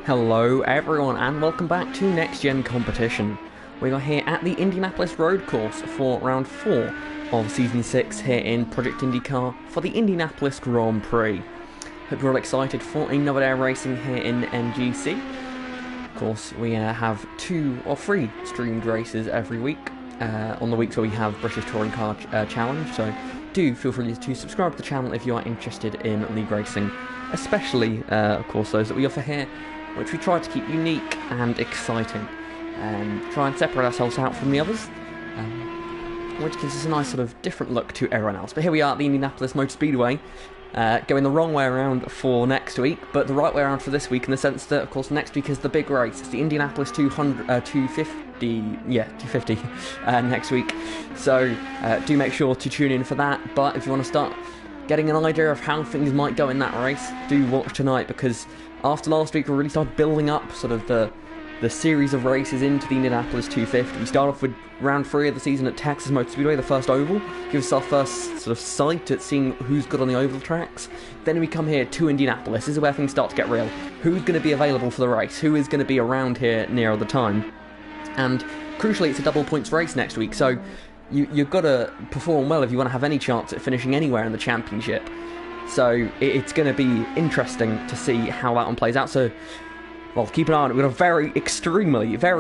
Hello everyone and welcome back to Next Gen Competition. We are here at the Indianapolis Road Course for round 4 of Season 6 here in Project IndyCar for the Indianapolis Grand Prix. Hope you're all excited for another day of racing here in NGC. Of course, we have 2 or 3 streamed races every week on the weeks where we have British Touring Car Challenge, so do feel free to subscribe to the channel if you are interested in league racing, especially, of course, those that we offer here, which we try to keep unique and exciting, and try and separate ourselves out from the others, which gives us a nice sort of different look to everyone else. But here we are at the Indianapolis Motor Speedway, going the wrong way around for next week, but the right way around for this week, in the sense that, of course, next week is the big race. It's the Indianapolis 250 next week, so do make sure to tune in for that. But if you want to start getting an idea of how things might go in that race, do watch tonight, because after last week we really started building up sort of the series of races into the Indianapolis 250. We start off with round 3 of the season at Texas Motor Speedway, the first oval, gives us our first sort of sight at seeing who's good on the oval tracks. Then we come here to Indianapolis. This is where things start to get real. Who's going to be available for the race? Who is going to be around here near the time? And crucially, it's a double points race next week, so you've got to perform well if you want to have any chance at finishing anywhere in the championship. So it's going to be interesting to see how that one plays out. So, well, keep an eye on it. We've got a very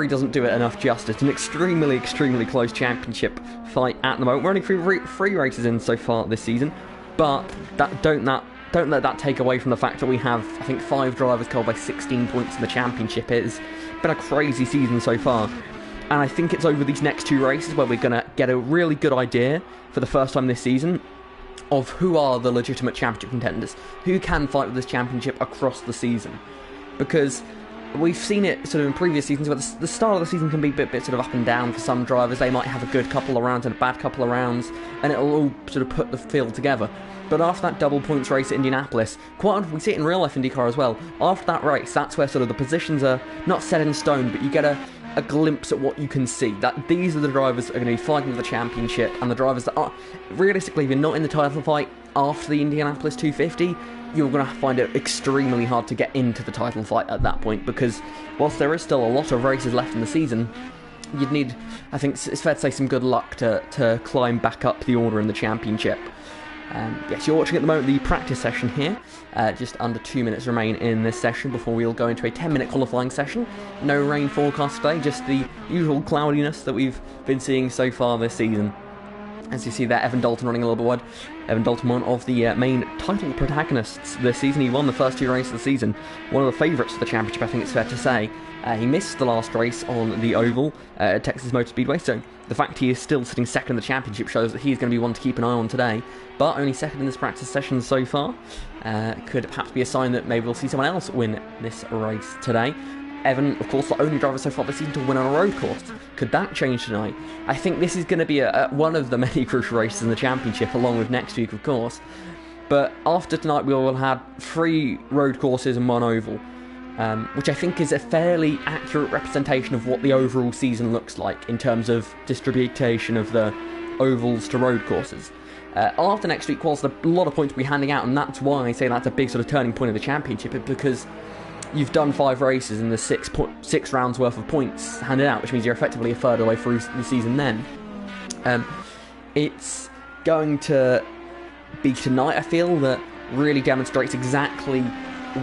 doesn't do it enough justice, an extremely close championship fight at the moment. We're only three races in so far this season, but don't let that take away from the fact that we have, I think, 5 drivers culled by 16 points in the championship. It's been a crazy season so far. And I think it's over these next 2 races where we're going to get a really good idea, for the first time this season, of who are the legitimate championship contenders, who can fight with this championship across the season. Because we've seen it sort of in previous seasons where the start of the season can be a bit sort of up and down for some drivers. They might have a good couple of rounds and a bad couple of rounds, and it'll all sort of put the field together. But after that double points race at Indianapolis, quite often we see it in real life IndyCar as well, after that race, that's where sort of the positions are not set in stone, but you get a glimpse at what you can see. That these are the drivers that are going to be fighting for the championship, and the drivers that are, realistically, if you're not in the title fight after the Indianapolis 250, you're going to find it extremely hard to get into the title fight at that point, because whilst there is still a lot of races left in the season, you'd need, I think it's fair to say, some good luck to climb back up the order in the championship. Yes, you're watching at the moment the practice session here. Just under 2 minutes remain in this session before we'll go into a 10-minute qualifying session. No rain forecast today, just the usual cloudiness that we've been seeing so far this season. As you see there, Evan Dalton running a little bit wide. Evan Dalton, one of the main title protagonists this season. He won the first 2 races of the season. One of the favourites for the championship, I think it's fair to say. He missed the last race on the oval at Texas Motor Speedway, so the fact he is still sitting second in the championship shows that he's going to be one to keep an eye on today. But only second in this practice session so far. Could perhaps be a sign that maybe we'll see someone else win this race today. Evan, of course, the only driver so far this season to win on a road course. Could that change tonight? I think this is going to be one of the many crucial races in the championship, along with next week, of course. But after tonight, we will have 3 road courses and 1 oval, which I think is a fairly accurate representation of what the overall season looks like in terms of distribution of the ovals to road courses. After next week, whilst a lot of points will be handing out, and that's why I say that's a big sort of turning point of the championship, because you've done 5 races and there's 6 rounds worth of points handed out, which means you're effectively a third of the way through the season then. It's going to be tonight, I feel, that really demonstrates exactly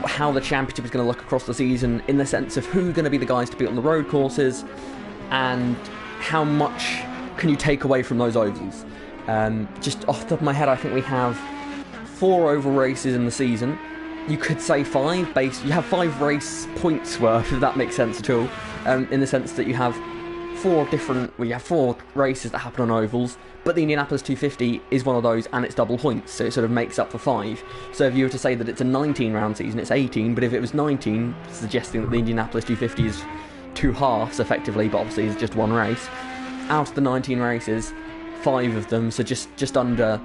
how the championship is going to look across the season, in the sense of who's going to be the guys to beat on the road courses, and how much can you take away from those ovals. Just off the top of my head, I think we have 4 oval races in the season. You could say 5, you have 5 race points worth, if that makes sense at all, in the sense that you have 4 races that happen on ovals, but the Indianapolis 250 is one of those, and it's double points, so it sort of makes up for 5. So if you were to say that it's a 19-round season, it's 18, but if it was 19, suggesting that the Indianapolis 250 is 2 halves, effectively, but obviously it's just 1 race, out of the 19 races, 5 of them, so just over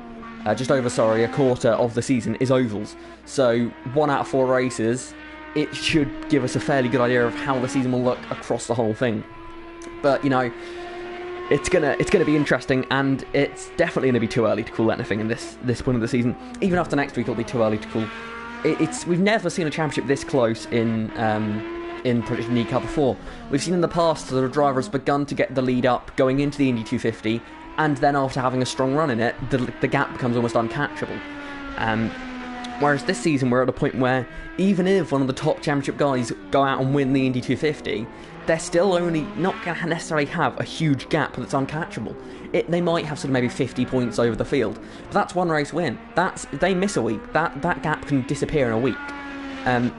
a quarter of the season is ovals. So 1 out of 4 races, it should give us a fairly good idea of how the season will look across the whole thing. But, you know, it's gonna be interesting, and it's definitely gonna be too early to call anything in this point of the season. Even after next week, it'll be too early to call. We've never seen a championship this close in in Project IndyCar before. We've seen in the past that the driver has begun to get the lead up going into the Indy 250, and then after having a strong run in it, the gap becomes almost uncatchable. Whereas this season we're at a point where even if one of the top championship guys go out and win the Indy 250, they're still only not going to necessarily have a huge gap that's uncatchable. They might have sort of maybe 50 points over the field, but that's one race win. They miss a week, that gap can disappear in a week.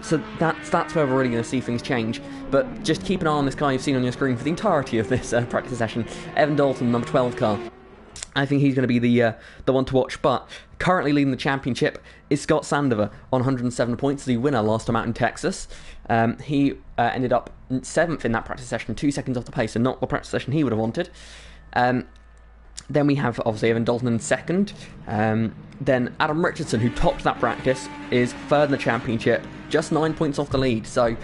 So that's where we're really going to see things change. But just keep an eye on this guy you've seen on your screen for the entirety of this practice session, Evan Dalton, number 12 car. I think he's going to be the one to watch. But currently leading the championship is Scott Sandover on 107 points, the winner last time out in Texas. He ended up 7th in that practice session, 2 seconds off the pace, and not the practice session he would have wanted. Then we have, obviously, Evan Dalton in 2nd. Then Adam Richardson, who topped that practice, is 3rd in the championship, just 9 points off the lead. So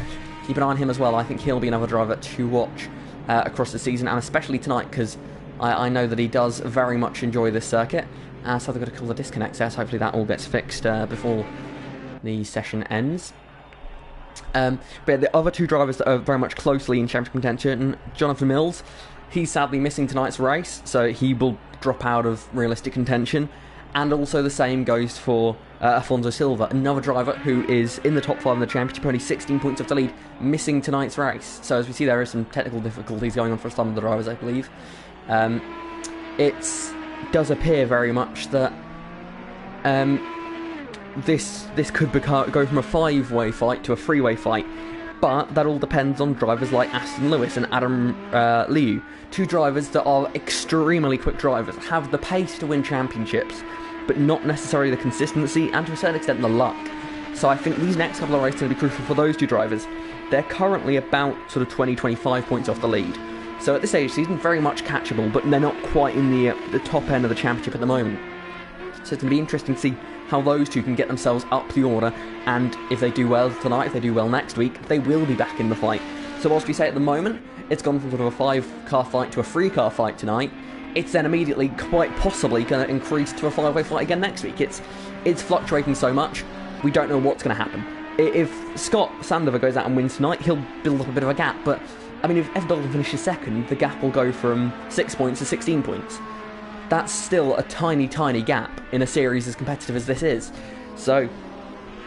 keep an eye on him as well. I think he'll be another driver to watch across the season, and especially tonight, because I know that he does very much enjoy this circuit. So they've got to call the disconnects there, so hopefully that all gets fixed before the session ends. But the other 2 drivers that are very much closely in championship contention, Jonathan Mills, he's sadly missing tonight's race, so he will drop out of realistic contention. And also the same goes for Afonso Silva, another driver who is in the top 5 in the championship, only 16 points off the lead, missing tonight's race. So as we see, there is some technical difficulties going on for some of the drivers, I believe. It does appear very much that this could go from a 5-way fight to a 3-way fight, but that all depends on drivers like Aston Lewis and Adam Liu, 2 drivers that are extremely quick drivers, have the pace to win championships, but not necessarily the consistency and to a certain extent the luck. So I think these next couple of races are going to be crucial for those 2 drivers. They're currently about sort of 20-25 points off the lead. So at this stage of the season, very much catchable, but they're not quite in the top end of the championship at the moment. So it's going to be interesting to see how those 2 can get themselves up the order, and if they do well tonight, if they do well next week, they will be back in the fight. So whilst we say at the moment, it's gone from sort of a 5-car fight to a 3-car fight tonight, it's then immediately, quite possibly, going to increase to a 5-way fight again next week. It's fluctuating so much, we don't know what's going to happen. If Scott Sandover goes out and wins tonight, he'll build up a bit of a gap, but I mean, if Evan Dalton finishes 2nd, the gap will go from 6 points to 16 points. That's still a tiny, tiny gap in a series as competitive as this is. So,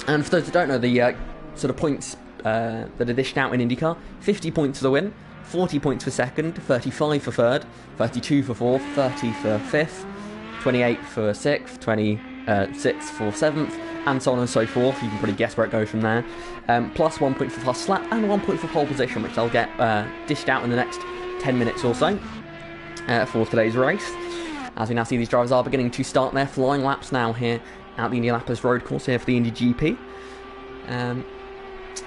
and for those that don't know, the sort of points that are dished out in IndyCar, 50 points for the win, 40 points for 2nd, 35 for 3rd, 32 for 4th, 30 for 5th, 28 for 6th, 26 for 7th, and so on and so forth. You can probably guess where it goes from there. Plus 1 point for fast lap and 1 point for pole position, which I'll get dished out in the next 10 minutes or so for today's race. As we now see these drivers are beginning to start their flying laps now here at the Indianapolis road course here for the Indy GP.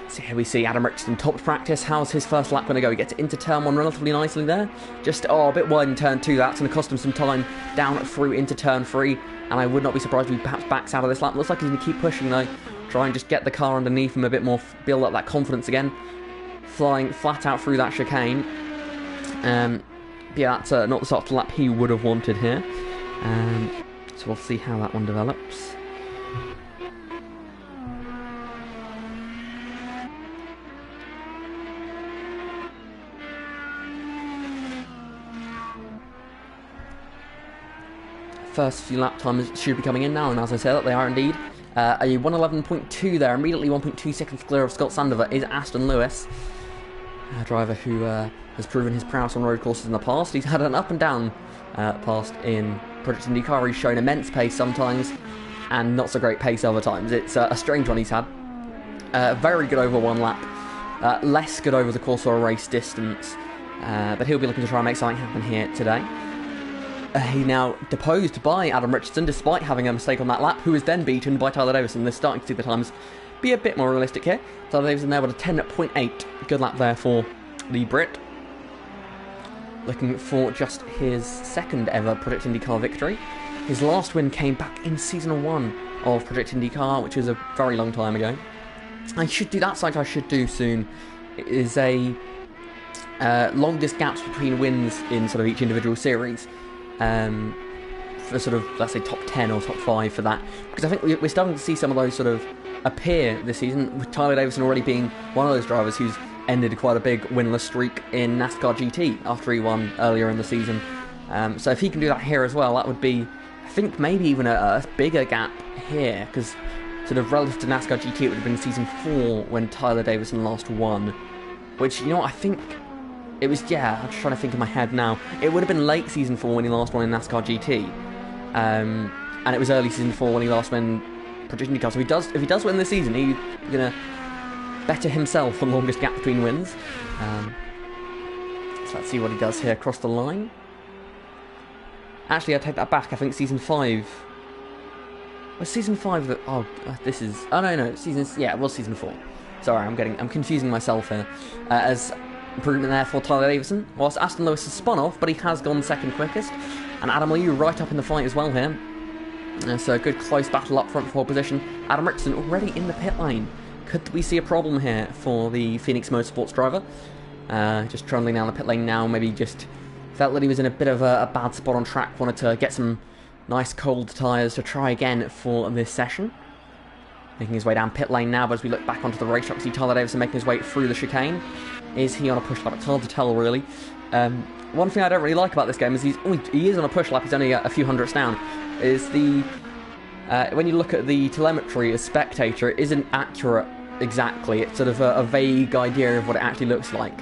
So here we see Adam Richardson topped practice. How's his first lap going to go? He gets into turn 1 relatively nicely there. Just a bit wide in turn 2. That's going to cost him some time down through into turn 3. And I would not be surprised if he perhaps backs out of this lap. Looks like he's going to keep pushing though. Try and just get the car underneath him a bit more, build up that confidence again. Flying flat out through that chicane. Yeah, that's not the sort of lap he would have wanted here. So we'll see how that one develops. First few lap times should be coming in now, and as I said, they are indeed. A 1:11.2 there, immediately 1.2 seconds clear of Scott Sandover is Aston Lewis, a driver who has proven his prowess on road courses in the past. He's had an up and down past in Project IndyCar. He's shown immense pace sometimes, and not so great pace other times. It's a strange one he's had. Very good over one lap, less good over the course or a race distance, but he'll be looking to try and make something happen here today. He now deposed by Adam Richardson despite having a mistake on that lap, who was then beaten by Tyler Davison. They're starting to see the times be a bit more realistic here. Tyler Davison there with a 10.8. Good lap there for the Brit. Looking for just his 2nd ever Project IndyCar victory. His last win came back in Season 1 of Project IndyCar, which was a very long time ago. I should do that site I should do soon. It is a longest gaps between wins in sort of each individual series. For sort of, let's say, top 10 or top 5 for that, because I think we're starting to see some of those sort of appear this season, with Tyler Davison already being one of those drivers who's ended quite a big winless streak in NASCAR GT after he won earlier in the season. So if he can do that here as well, that would be, I think, maybe even a bigger gap here, because sort of relative to NASCAR GT, it would have been season 4 when Tyler Davison last won. Which, you know what, I think it was, yeah, I'm just trying to think in my head now. It would have been late season 4 when he last won in NASCAR GT. And it was early season 4 when he last won Project IndyCar. So if he does win this season, he's going to better himself the longest gap between wins. So let's see what he does here across the line. Actually, I take that back. I think season 5... Was season 5 that... Oh, this is... Oh, no, season... Yeah, it was season 4. Sorry, I'm confusing myself here. As improvement there for Tyler Davison. Whilst Aston Lewis has spun off, but he has gone second quickest. And Adam Liu right up in the fight as well here. So a good close battle up front for position. Adam Richardson already in the pit lane. Could we see a problem here for the Phoenix Motorsports driver? Just trundling down the pit lane now. Maybe just felt that he was in a bit of a bad spot on track. Wanted to get some nice cold tyres to try again for this session. Making his way down pit lane now, but as we look back onto the racetrack, see Tyler Davison making his way through the chicane. Is he on a push lap? It's hard to tell, really. One thing I don't really like about this game is he is on a push lap. He's only a few hundredths down. Is the when you look at the telemetry as spectator, it isn't accurate exactly. It's sort of a vague idea of what it actually looks like.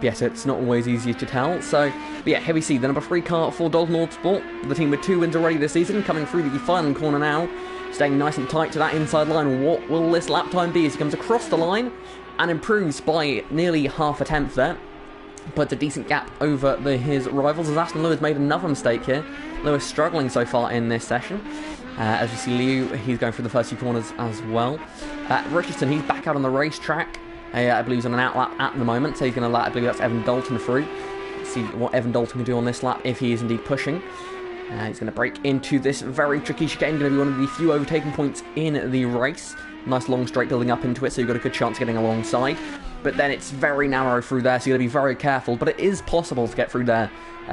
Yeah, so it's not always easy to tell. So, but yeah, here we see the number 3 car for Dalton Autosport, the team with 2 wins already this season, coming through the final corner now, staying nice and tight to that inside line. What will this lap time be as he comes across the line and improves by nearly half a tenth there? But a decent gap over his rivals as Aston Lewis made another mistake here. Lewis struggling so far in this session. As we see Liu, he's going through the first few corners as well. Richardson, he's back out on the racetrack. I believe he's on an out lap at the moment, so he's going to let, I believe that's Evan Dalton through. Let's see what Evan Dalton can do on this lap if he is indeed pushing. He's going to break into this very tricky chicane, going to be one of the few overtaking points in the race. Nice long straight building up into it, so you've got a good chance of getting alongside. But then it's very narrow through there, so you've got to be very careful. But it is possible to get through there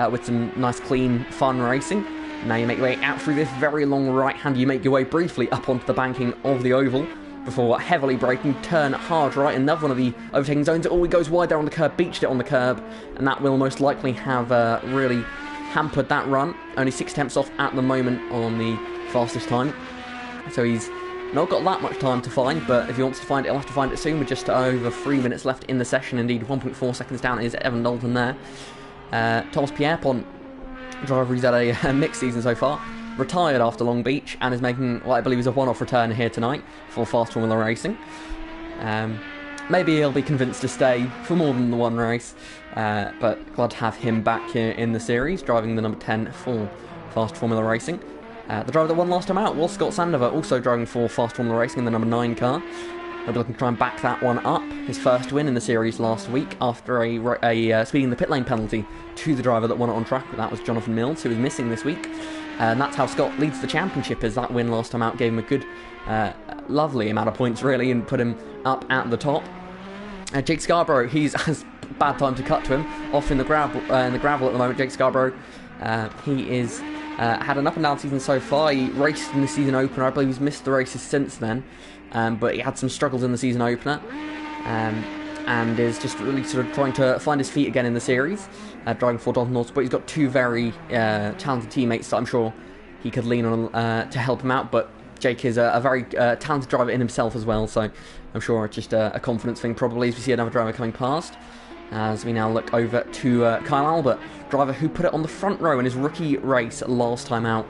with some nice, clean, fun racing. Now you make your way out through this very long right hand. You make your way briefly up onto the banking of the oval before heavily braking, turn hard right, another one of the overtaking zones. Oh, he goes wide there on the curb, beached it on the curb, and that will most likely have really hampered that run. Only 6 tenths off at the moment on the fastest time, so he's not got that much time to find, but if he wants to find it, he'll have to find it soon with just over 3 minutes left in the session. Indeed, 1.4 seconds down is Evan Dalton there. Thomas Pierpont, driver who's had a mixed season so far, retired after Long Beach and is making what I believe is a one-off return here tonight for Fast Formula Racing. Maybe he'll be convinced to stay for more than the one race, but glad to have him back here in the series, driving the number 10 for Fast Formula Racing. The driver that won last time out was Scott Sandover, also driving for Fast Formula Racing in the number 9 car. He'll be looking to try and back that one up. His first win in the series last week after a speeding the pit lane penalty to the driver that won it on track. That was Jonathan Mills, who is missing this week. And that's how Scott leads the championship, as that win last time out gave him a good, lovely amount of points, really, and put him up at the top. Jake Scarborough, he's has bad time to cut to him, off in the gravel at the moment. Jake Scarborough, he is had an up and down season so far. He raced in the season opener. I believe he's missed the races since then, but he had some struggles in the season opener. And is just really sort of trying to find his feet again in the series, driving for Dalton Autosport. He's got 2 very talented teammates that I'm sure he could lean on to help him out, but Jake is a very talented driver in himself as well, so I'm sure it's just a confidence thing probably as we see another driver coming past. As we now look over to Kyle Albert, driver who put it on the front row in his rookie race last time out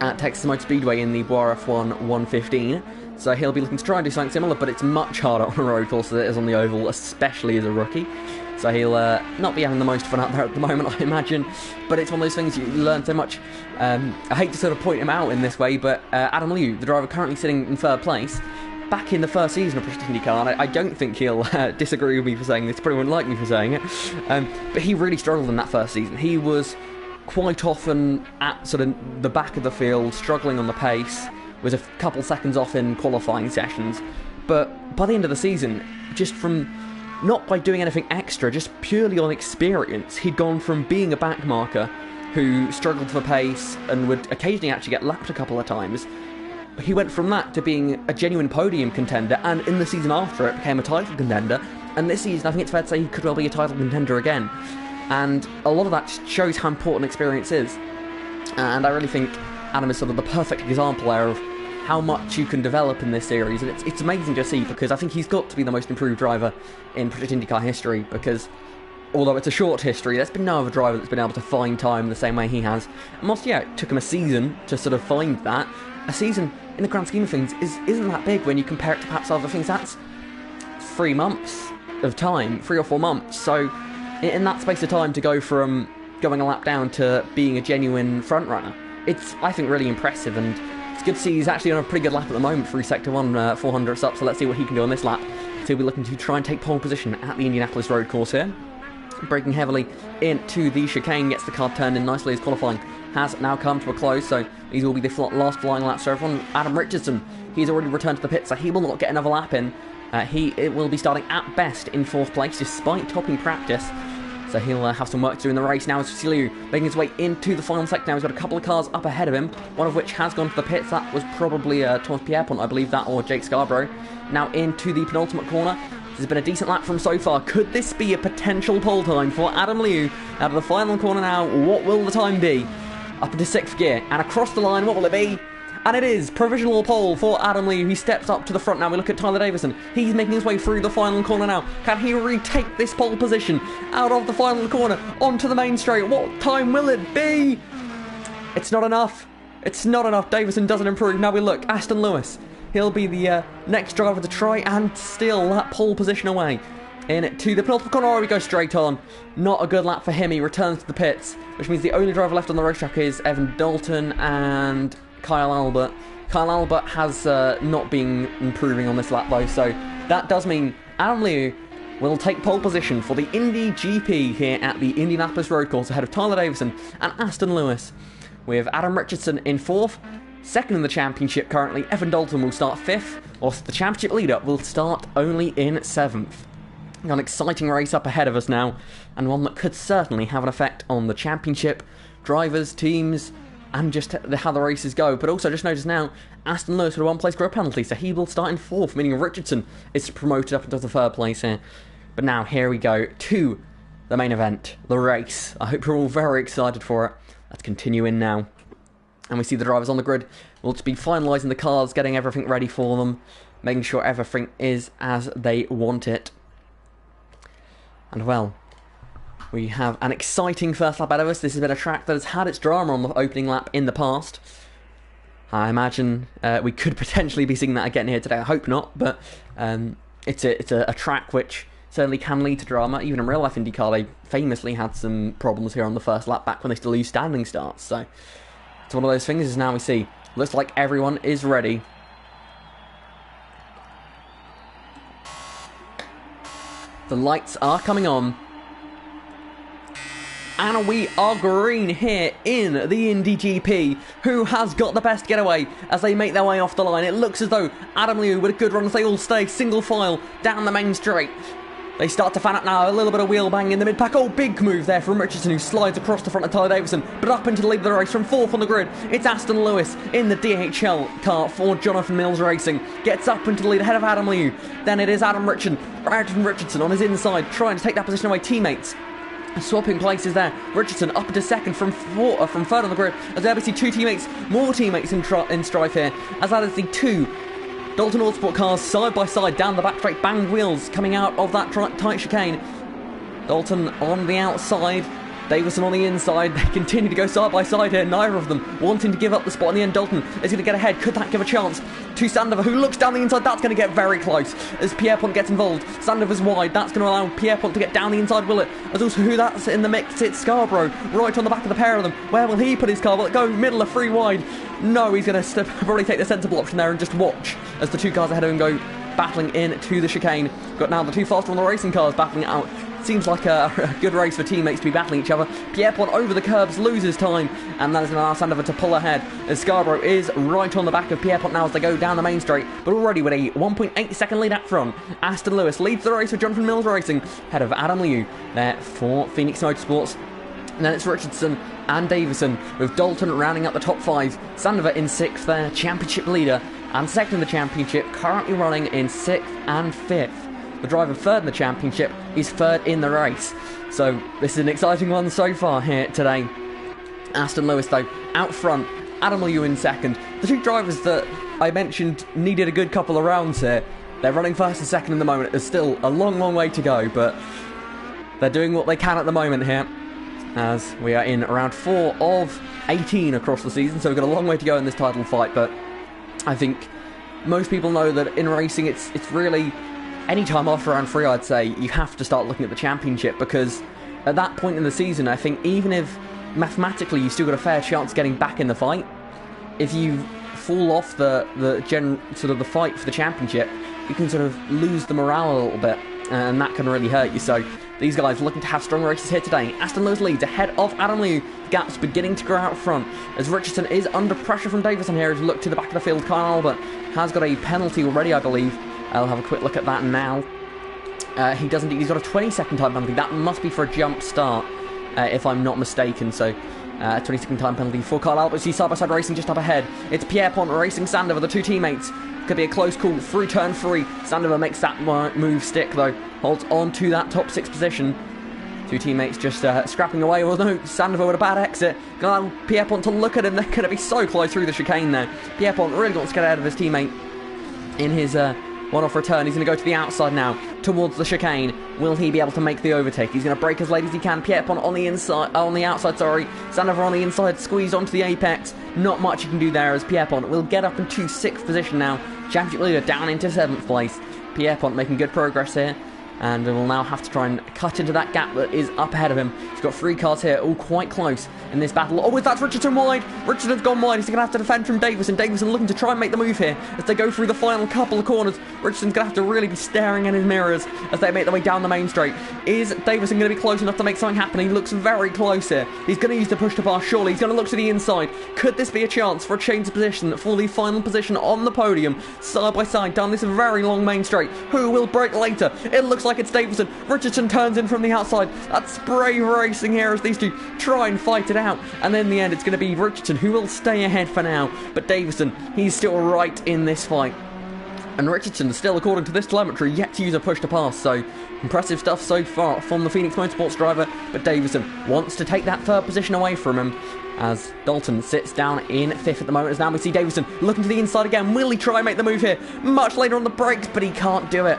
at Texas Motor Speedway in the Bois F1 115. So he'll be looking to try and do something similar, but it's much harder on a road course than it is on the oval, especially as a rookie. So he'll not be having the most fun out there at the moment, I imagine. But it's one of those things you learn so much. I hate to sort of point him out in this way, but Adam Liu, the driver currently sitting in 3rd place, back in the first season of Project IndyCar, and I don't think he'll disagree with me for saying this, probably wouldn't like me for saying it. But he really struggled in that first season. He was quite often at sort of the back of the field, struggling on the pace, was a couple seconds off in qualifying sessions, but by the end of the season, just from not by doing anything extra, just purely on experience, he'd gone from being a backmarker who struggled for pace and would occasionally actually get lapped a couple of times, he went from that to being a genuine podium contender, and in the season after it became a title contender, and this season I think it's fair to say he could well be a title contender again. And a lot of that shows how important experience is. And I really think Adam is sort of the perfect example there of how much you can develop in this series, and it's amazing to see, because I think he's got to be the most improved driver in Project IndyCar history, because although it's a short history, there's been no other driver that's been able to find time the same way he has. And whilst, yeah, it took him a season to sort of find that, a season, in the grand scheme of things, isn't that big when you compare it to perhaps other things. That's 3 months of time, 3 or 4 months, so in that space of time to go from going a lap down to being a genuine front runner, it's, I think, really impressive, and it's good to see he's actually on a pretty good lap at the moment through Sector 1, 400s up, so let's see what he can do on this lap. So he'll be looking to try and take pole position at the Indianapolis road course here. Braking heavily into the chicane, gets the car turned in nicely as qualifying has now come to a close, so these will be the last flying laps for everyone. Adam Richardson, he's already returned to the pit, so he will not get another lap in. It will be starting at best in 4th place, despite topping practice. So he'll have some work to do in the race. Now it's Cecilio making his way into the final sector. Now he's got a couple of cars up ahead of him, one of which has gone to the pits. That was probably Thomas Pierpont, I believe that, or Jake Scarborough. Now into the penultimate corner. This has been a decent lap from so far. Could this be a potential pole time for Adam Liu? Out of the final corner now, what will the time be? Up into 6th gear, and across the line, what will it be? And it is provisional pole for Adam Liu. He steps up to the front now. We look at Tyler Davison. He's making his way through the final corner now. Can he retake this pole position out of the final corner onto the main straight? What time will it be? It's not enough. It's not enough. Davison doesn't improve. Now we look. Aston Lewis. He'll be the next driver to try and steal that pole position away. In to the penultimate corner, or we go straight on. Not a good lap for him. He returns to the pits, which means the only driver left on the racetrack is Evan Dalton and Kyle Albert. Kyle Albert has not been improving on this lap though, so that does mean Adam Liu will take pole position for the Indy GP here at the Indianapolis road course ahead of Tyler Davison and Aston Lewis, with Adam Richardson in 4th. Second in the championship currently, Evan Dalton will start 5th, whilst the championship leader will start only in 7th. An exciting race up ahead of us now, and one that could certainly have an effect on the championship, drivers, teams, and just how the races go. But also, just notice now, Aston Lewis with a 1-place grid penalty, so he will start in 4th, meaning Richardson is promoted up into the 3rd place here. But now, here we go to the main event, the race. I hope you're all very excited for it. Let's continue in now. And we see the drivers on the grid. We'll just be finalising the cars, getting everything ready for them, making sure everything is as they want it. And well, we have an exciting first lap ahead of us. This has been a track that has had its drama on the opening lap in the past. I imagine we could potentially be seeing that again here today. I hope not, but it's a track which certainly can lead to drama. Even in real life IndyCar, they famously had some problems here on the first lap back when they still used standing starts. So it's one of those things, as now we see. Looks like everyone is ready. The lights are coming on. And we are green here in the Indy GP. Who has got the best getaway as they make their way off the line? It looks as though Adam Liu with a good run as they all stay single file down the main straight. They start to fan up now, a little bit of wheel bang in the mid-pack. Oh, big move there from Richardson, who slides across the front of Tyler Davison, but up into the lead of the race from 4th on the grid. It's Aston Lewis in the DHL car for Jonathan Mills Racing. Gets up into the lead ahead of Adam Liu. Then it is Adam Richardson on his inside, trying to take that position away. Teammates swapping places there. Richardson up into 2nd from 3rd on the grid. As there we see more teammates in strife here, as that is the 2 Dalton Autosport cars side by side down the back straight, banged wheels coming out of that tight chicane. Dalton on the outside, Davison on the inside. They continue to go side by side here, neither of them wanting to give up the spot. In the end, Dalton is going to get ahead. Could that give a chance to Sandover, who looks down the inside? That's going to get very close as Pierpont gets involved. Sandover's wide. That's going to allow Pierpont to get down the inside, will it? As also who that's in the mix, it's Scarborough, right on the back of the pair of them. Where will he put his car? Will it go middle or 3 wide? No, he's going to probably take the sensible option there and just watch as the 2 cars ahead of him go battling into the chicane. Got now the 2 faster on the racing cars battling it out. Seems like a good race for teammates to be battling each other. Pierpont over the curbs, loses time, and that is going to allow Sandover to pull ahead, as Scarborough is right on the back of Pierpont now as they go down the main straight, but already with a 1.8 second lead up front. Aston Lewis leads the race with Jonathan Mills Racing, ahead of Adam Liu there for Phoenix Motorsports. And then it's Richardson and Davison, with Dalton rounding up the top 5. Sandover in 6th there, championship leader, and second in the championship, currently running in 6th and 5th. The driver third in the championship is third in the race. So this is an exciting one so far here today. Aston Lewis, though, out front. Adam Liu in second. The two drivers that I mentioned needed a good couple of rounds here. They're running first and second in the moment. There's still a long, long way to go, but they're doing what they can at the moment here, as we are in round 4 of 18 across the season, so we've got a long way to go in this title fight. But I think most people know that in racing it's really any time after round 3, I'd say, you have to start looking at the championship, because at that point in the season, I think even if mathematically you still got a fair chance of getting back in the fight, if you fall off the fight for the championship, you can sort of lose the morale a little bit, and that can really hurt you. So these guys looking to have strong races here today. Aston Lewis leads ahead of Adam Liu. Gap's beginning to grow out front as Richardson is under pressure from Davison here. As we look to the back of the field, Kyle Albert has got a penalty already, I believe. I'll have a quick look at that now. He does indeed. He's got a 20-second time penalty. That must be for a jump start, if I'm not mistaken. So 20-second time penalty for Kyle Albert. See side-by-side racing just up ahead. It's Pierre Pont racing Sandover, the two teammates. Could be a close call through turn 3. Sandover makes that move stick, though. Holds on to that top 6 position. Two teammates just scrapping away. Well, no, Sandover with a bad exit. Gonna allow Pierre Pont to look at him. They're going to be so close through the chicane there. Pierre Pont really wants to get ahead of his teammate in his one-off return. He's going to go to the outside now, towards the chicane. Will he be able to make the overtake? He's going to brake as late as he can. Pierre Pont on the outside, sorry. Sandover on the inside, squeezed onto the apex. Not much he can do there, as Pierre Pont will get up into 6th position now. Championship leader down into 7th place. Pierre Pont making good progress here, and will now have to try and cut into that gap that is up ahead of him. He's got 3 cars here, all quite close in this battle. Oh, that's Richardson wide. Richardson's gone wide. He's going to have to defend from Davison. Davison looking to try and make the move here as they go through the final couple of corners. Richardson's going to have to really be staring in his mirrors as they make their way down the main straight. Is Davison going to be close enough to make something happen? He looks very close here. He's going to use the push to pass, surely. He's going to look to the inside. Could this be a chance for a change of position for the final position on the podium? Side by side down this very long main straight. Who will break later? It looks like it's Davison. Richardson turns in from the outside. That's brave racing here as these two try and fight it out. And in the end, it's going to be Richardson who will stay ahead for now. But Davison, he's still right in this fight. And Richardson, still, according to this telemetry, yet to use a push to pass. So, impressive stuff so far from the Phoenix Motorsports driver. But Davison wants to take that 3rd position away from him, as Dalton sits down in 5th at the moment. As now we see Davison looking to the inside again. Will he try and make the move here? Much later on the brakes, but he can't do it.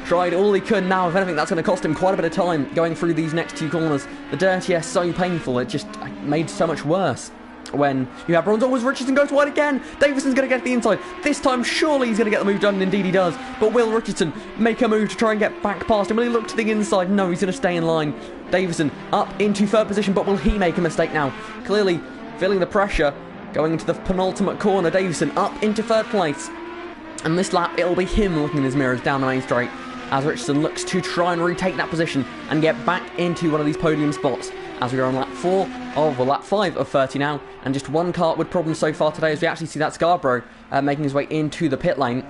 Tried all he could now. If anything, that's going to cost him quite a bit of time going through these next 2 corners. The dirtier, so painful. It just made so much worse when you have bronze. Oh, as Richardson goes wide again. Davison's going to get to the inside. This time, surely he's going to get the move done, and indeed he does. But will Richardson make a move to try and get back past him? Will he look to the inside? No, he's going to stay in line. Davison up into 3rd position, but will he make a mistake now? Clearly feeling the pressure going into the penultimate corner. Davison up into 3rd place. And this lap, it'll be him looking in his mirrors down the main straight, as Richardson looks to try and retake that position and get back into one of these podium spots, as we are on lap 5 of 30 now, and just 1 car with problems so far today, as we actually see that Scarborough making his way into the pit lane.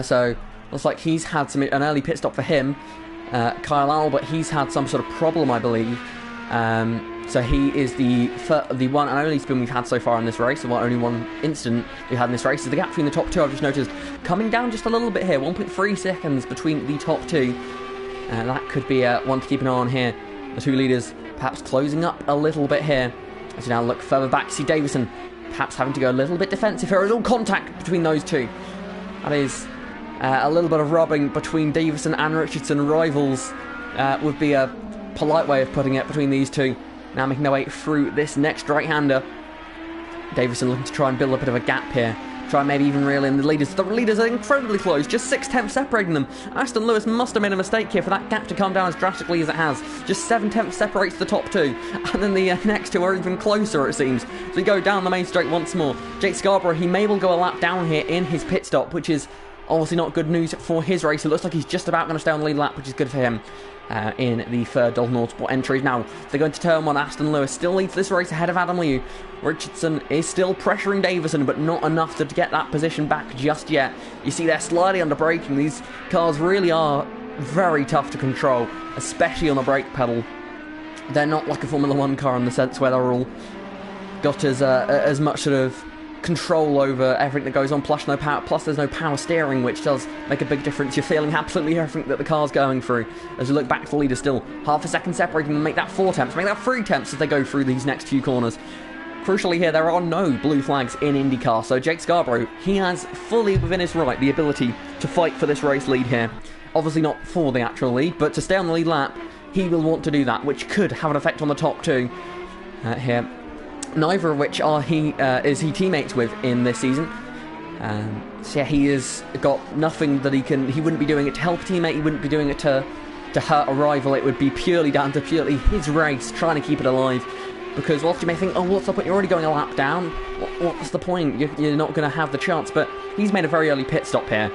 So looks like he's had an early pit stop for him. Kyle Albert, he's had some sort of problem, I believe. So he is the one and only spin we've had so far in this race, or only one incident we've had in this race. Is the gap between the top 2, I've just noticed, coming down just a little bit here. 1.3 seconds between the top 2. That could be one to keep an eye on here. The 2 leaders perhaps closing up a little bit here. As you now look further back, see Davison perhaps having to go a little bit defensive here. There's all contact between those 2. That is a little bit of rubbing between Davison and Richardson. Rivals would be a polite way of putting it between these 2. Now making their way through this next right-hander. Davison looking to try and build a bit of a gap here. Try and maybe even reel in the leaders. The leaders are incredibly close, just 6/10 separating them. Aston Lewis must have made a mistake here for that gap to come down as drastically as it has. Just 7/10 separates the top 2. And then the next 2 are even closer, it seems. So we go down the main straight once more. Jake Scarborough, he may well go a lap down here in his pit stop, which is obviously not good news for his race. It looks like he's just about going to stay on the lead lap, which is good for him. In the 3rd Dalton Autosport entries. Now they're going to turn 1. Aston Lewis still leads this race ahead of Adam Liu. Richardson is still pressuring Davison, but not enough to get that position back just yet. You see they're slightly under braking. These cars really are very tough to control, especially on the brake pedal. they're not like a Formula 1 car in the sense where they're all got as much sort of control over everything that goes on, plus there's no power steering, which does make a big difference. You're feeling absolutely everything that the car's going through. As we look back to the leader, still half a second separating them, make that 4 tenths, make that 3 tenths as they go through these next few corners. Crucially here, there are no blue flags in IndyCar, so Jake Scarborough, he has fully within his right the ability to fight for this race lead here. Obviously not for the actual lead, but to stay on the lead lap, he will want to do that, which could have an effect on the top two here. Neither of which is he teammates with in this season. So yeah, he has got nothing that he wouldn't be doing it to help a teammate, he wouldn't be doing it to hurt a rival. It would be purely down to his race, trying to keep it alive. Because whilst you may think, oh, what's the point? You're already going a lap down. What's the point? You're not going to have the chance. But he's made a very early pit stop here.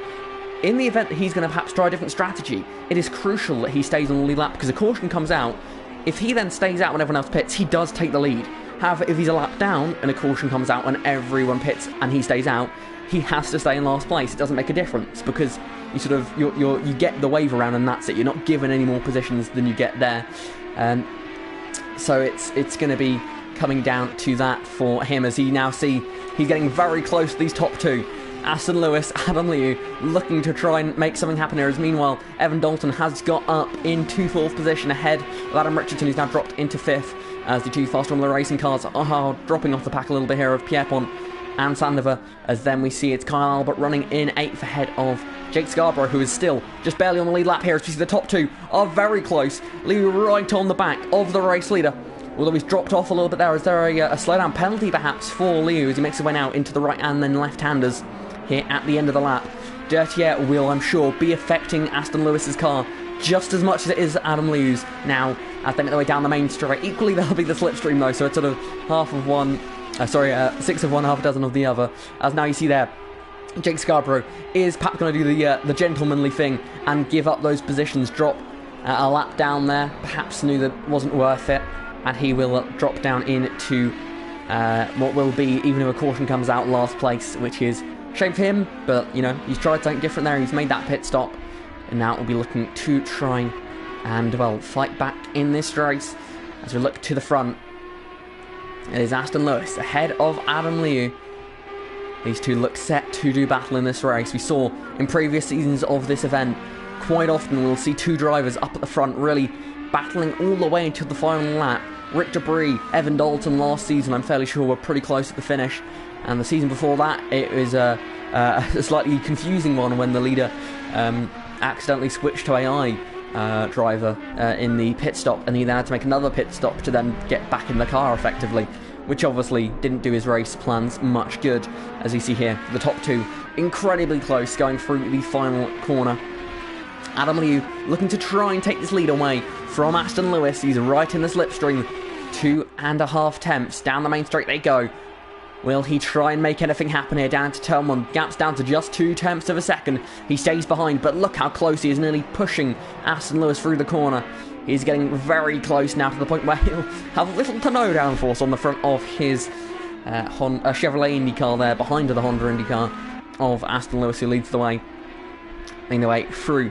In the event that he's going to perhaps try a different strategy, it is crucial that he stays on the lead lap, because a caution comes out. If he then stays out when everyone else pits, he does take the lead. However, if he's a lap down and a caution comes out when everyone pits and he stays out, he has to stay in last place. It doesn't make a difference, because you get the wave around and that's it. You're not given any more positions than you get there. So it's going to be coming down to that for him, as he now he's getting very close to these top two. Aston Lewis, Adam Liu looking to try and make something happen here, as meanwhile Evan Dalton has got up into 4th position ahead of Adam Richardson, who's now dropped into 5th, as the two fast Formula Racing cars are dropping off the pack a little bit here of Pierpont and Sandover, as then we see it's Kyle Albert running in 8th ahead of Jake Scarborough, who is still just barely on the lead lap here, as we see the top two are very close. Liu right on the back of the race leader, although he's dropped off a little bit there. Is there a slowdown penalty perhaps for Liu as he makes his way now into the right and then left-handers here at the end of the lap? Dirty air will, I'm sure, be affecting Aston Lewis's car just as much as it is Adam Liu's now as they make their way down the main straight. Equally, there'll be the slipstream though, so it's sort of half of one, 6 of one, half a dozen of the other. As now you see there, Jake Scarborough is perhaps going to do the gentlemanly thing and give up those positions, drop a lap down there, perhaps knew that wasn't worth it, and he will drop down into what will be, even if a caution comes out, last place, which is a shame for him, but you know, he's tried something different there. He's made that pit stop, and now we'll be looking to try and, well, fight back in this race. As we look to the front, it is Aston Lewis ahead of Adam Liu. These two look set to do battle in this race. We saw in previous seasons of this event, quite often we'll see two drivers up at the front really battling all the way until the final lap. Rick Debris, Evan Dalton last season, I'm fairly sure, were pretty close at the finish. And the season before that, it was a slightly confusing one when the leader accidentally switched to AI driver in the pit stop, and he then had to make another pit stop to then get back in the car effectively, which obviously didn't do his race plans much good. As you see here, the top two incredibly close going through the final corner. Adam Liu looking to try and take this lead away from Aston Lewis. He's right in the slipstream, 2.5 tenths down the main straight they go. Will he try and make anything happen here down to turn 1? Gaps down to just 2 tenths of a second. He stays behind, but look how close he is, nearly pushing Aston Lewis through the corner. He's getting very close now, to the point where he'll have little to no downforce on the front of his Chevrolet Indy car there, behind the Honda Indy car of Aston Lewis, who leads the way. Leading the way through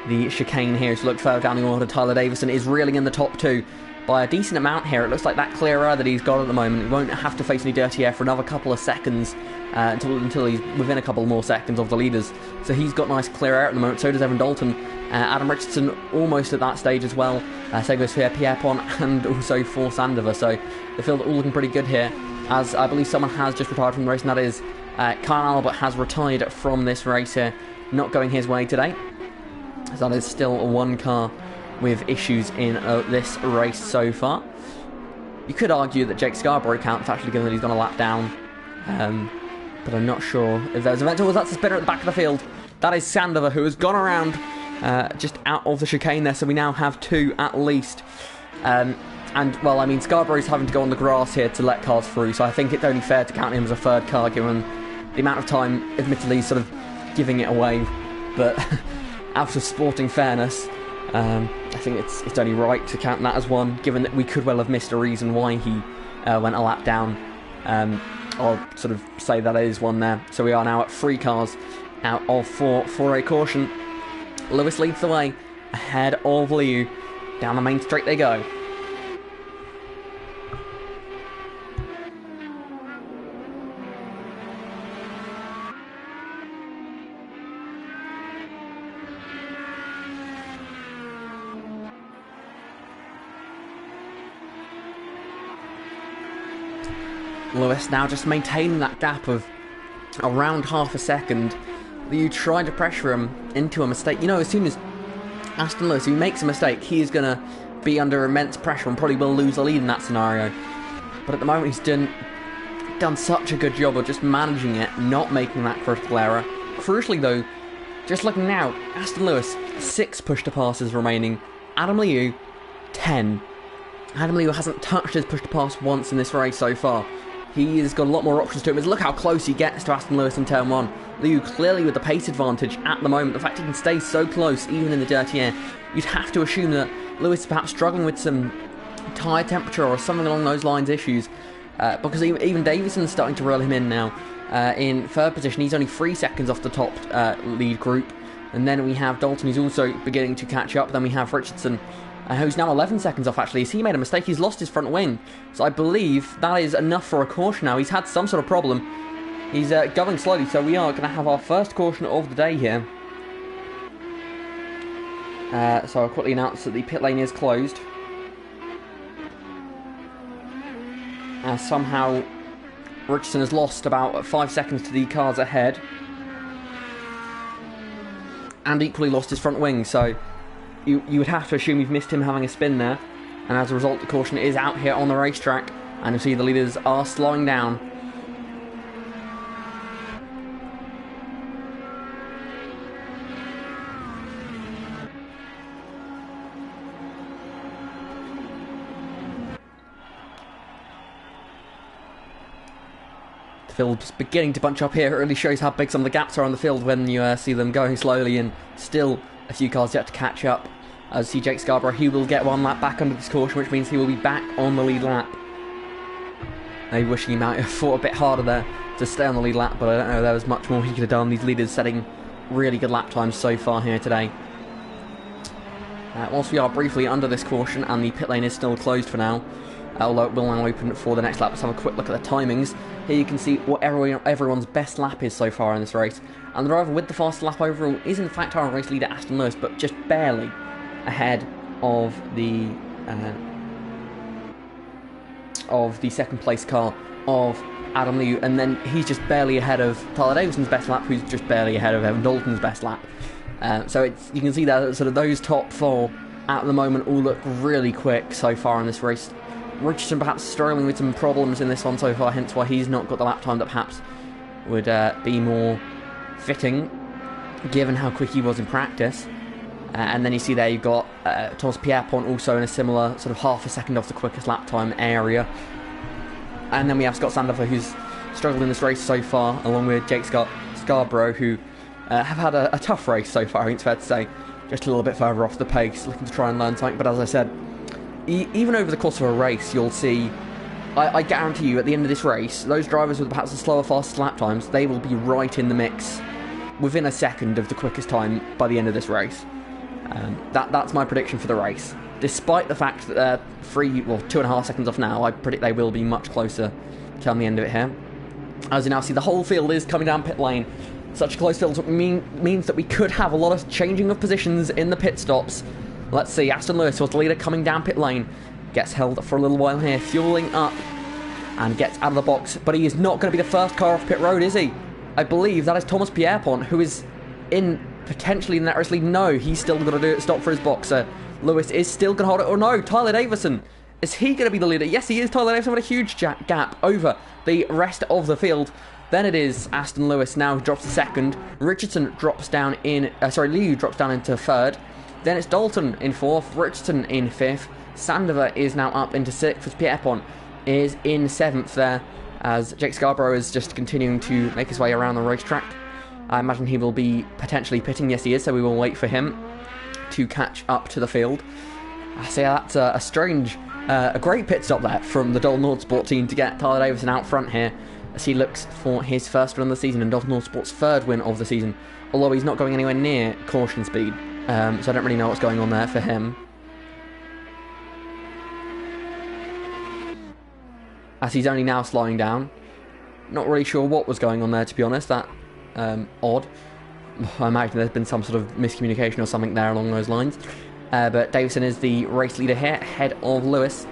the chicane here. To look further down the order, Tyler Davison is reeling in the top two by a decent amount here. It looks like that clear air that he's got at the moment, he won't have to face any dirty air for another couple of seconds until he's within a couple more seconds of the leaders. So he's got nice clear air at the moment. So does Evan Dalton. Adam Richardson almost at that stage as well. Same goes for Pierpont and also for Sandover. So the field all looking pretty good here, as I believe someone has just retired from the race, and that is Kyle Albert has retired from this race here, not going his way today. So that is still one car with issues in this race so far. You could argue that Jake Scarborough counts, actually, given that he's gone a lap down, but I'm not sure if there's a event. Oh, that's the spinner at the back of the field. That is Sandover, who has gone around just out of the chicane there, so we now have two at least. And, well, I mean, Scarborough's having to go on the grass here to let cars through, so I think it's only fair to count him as a third car, given the amount of time, admittedly, sort of giving it away, but out of sporting fairness, I think it's only right to count that as one, given that we could well have missed a reason why he went a lap down. I'll sort of say that is one there. So we are now at 3 cars out of 4 for a caution. Lewis leads the way ahead of Liu. Down the main straight they go. Lewis now just maintaining that gap of around half a second. You trying to pressure him into a mistake. You know, as soon as Aston Lewis, who makes a mistake, he is going to be under immense pressure and probably will lose the lead in that scenario. But at the moment, he's done such a good job of just managing it, not making that critical error. Crucially, though, just looking now, Aston Lewis, 6 push-to-passes remaining. Adam Liu, 10. Adam Liu hasn't touched his push-to-pass once in this race so far. He has got a lot more options to him. Look how close he gets to Aston Lewis in turn 1. Liu clearly with the pace advantage at the moment. The fact he can stay so close, even in the dirty air, you'd have to assume that Lewis is perhaps struggling with some tyre temperature or something along those lines issues. Because even Davidson's starting to reel him in now. In third position, he's only 3 seconds off the top lead group. And then we have Dalton, who's also beginning to catch up. Then we have Richardson, who's now 11 seconds off, actually. He made a mistake. He's lost his front wing. So I believe that is enough for a caution now. He's had some sort of problem. He's going slowly, so we are going to have our first caution of the day here. So I'll quickly announce that the pit lane is closed. Somehow Richardson has lost about 5 seconds to the cars ahead. And equally lost his front wing, so you would have to assume you've missed him having a spin there. And as a result, the caution is out here on the racetrack. And you'll see the leaders are slowing down. The field just beginning to bunch up here. It really shows how big some of the gaps are on the field when you see them going slowly, and still a few cars yet to catch up. As see Jake Scarborough, he will get 1 lap back under this caution, which means he will be back on the lead lap. Maybe wishing he might have fought a bit harder there to stay on the lead lap, but I don't know there was much more he could have done. These leaders setting really good lap times so far here today. Whilst we are briefly under this caution, and the pit lane is still closed for now, although it will now open for the next lap. Let's have a quick look at the timings. Here you can see what everyone's best lap is so far in this race. And the driver with the fastest lap overall is in fact our race leader Aston Lewis, but just barely ahead of the second place car of Adam Liu, and then he's just barely ahead of Tyler Davidson's best lap, who's just barely ahead of Evan Dalton's best lap. So you can see that sort of those top 4 at the moment all look really quick so far in this race. Richardson perhaps struggling with some problems in this one so far, hence why he's not got the lap time that perhaps would be more fitting, given how quick he was in practice. And then you see there you've got Thomas Pierpont also in a similar sort of half a second off the quickest lap time area. And then we have Scott Sandover, who's struggled in this race so far, along with Jake Scarborough, who have had a tough race so far, I think it's fair to say. Just a little bit further off the pace, looking to try and learn something. But as I said, even over the course of a race, you'll see, I guarantee you, at the end of this race, those drivers with perhaps the slower, fastest lap times, they will be right in the mix within a second of the quickest time by the end of this race. That's my prediction for the race. Despite the fact that they're 2.5 seconds off now, I predict they will be much closer come the end of it here. As you now see, the whole field is coming down pit lane. Such a close field means that we could have a lot of changing of positions in the pit stops. Let's see, Aston Lewis was the leader coming down pit lane. Gets held for a little while here, fueling up, and gets out of the box. But he is not going to be the first car off pit road, is he? I believe that is Thomas Pierpont, who is potentially in that race lead. No, he's still going to do it. Stop for his boxer. Lewis is still going to hold it. Oh no, Tyler Davison. Is he going to be the leader? Yes, he is. Tyler Davison with a huge gap over the rest of the field. Then it is Aston Lewis now who drops to second. Richardson drops down in... Liu drops down into third. Then it's Dalton in fourth, Richardson in fifth. Sandover is now up into sixth, as Pierpont is in seventh there, as Jake Scarborough is just continuing to make his way around the racetrack. I imagine he will be potentially pitting. Yes, he is, so we will wait for him to catch up to the field. So yeah, that's a great pit stop there from the Dalton Autosport team to get Tyler Davison out front here, as he looks for his first win of the season and Dalton Autosport's third win of the season, although he's not going anywhere near caution speed. So I don't really know what's going on there for him. As he's only now slowing down. Not really sure what was going on there, to be honest. That odd. I imagine there's been some sort of miscommunication or something there along those lines. But Davison is the race leader here, ahead of Lewis.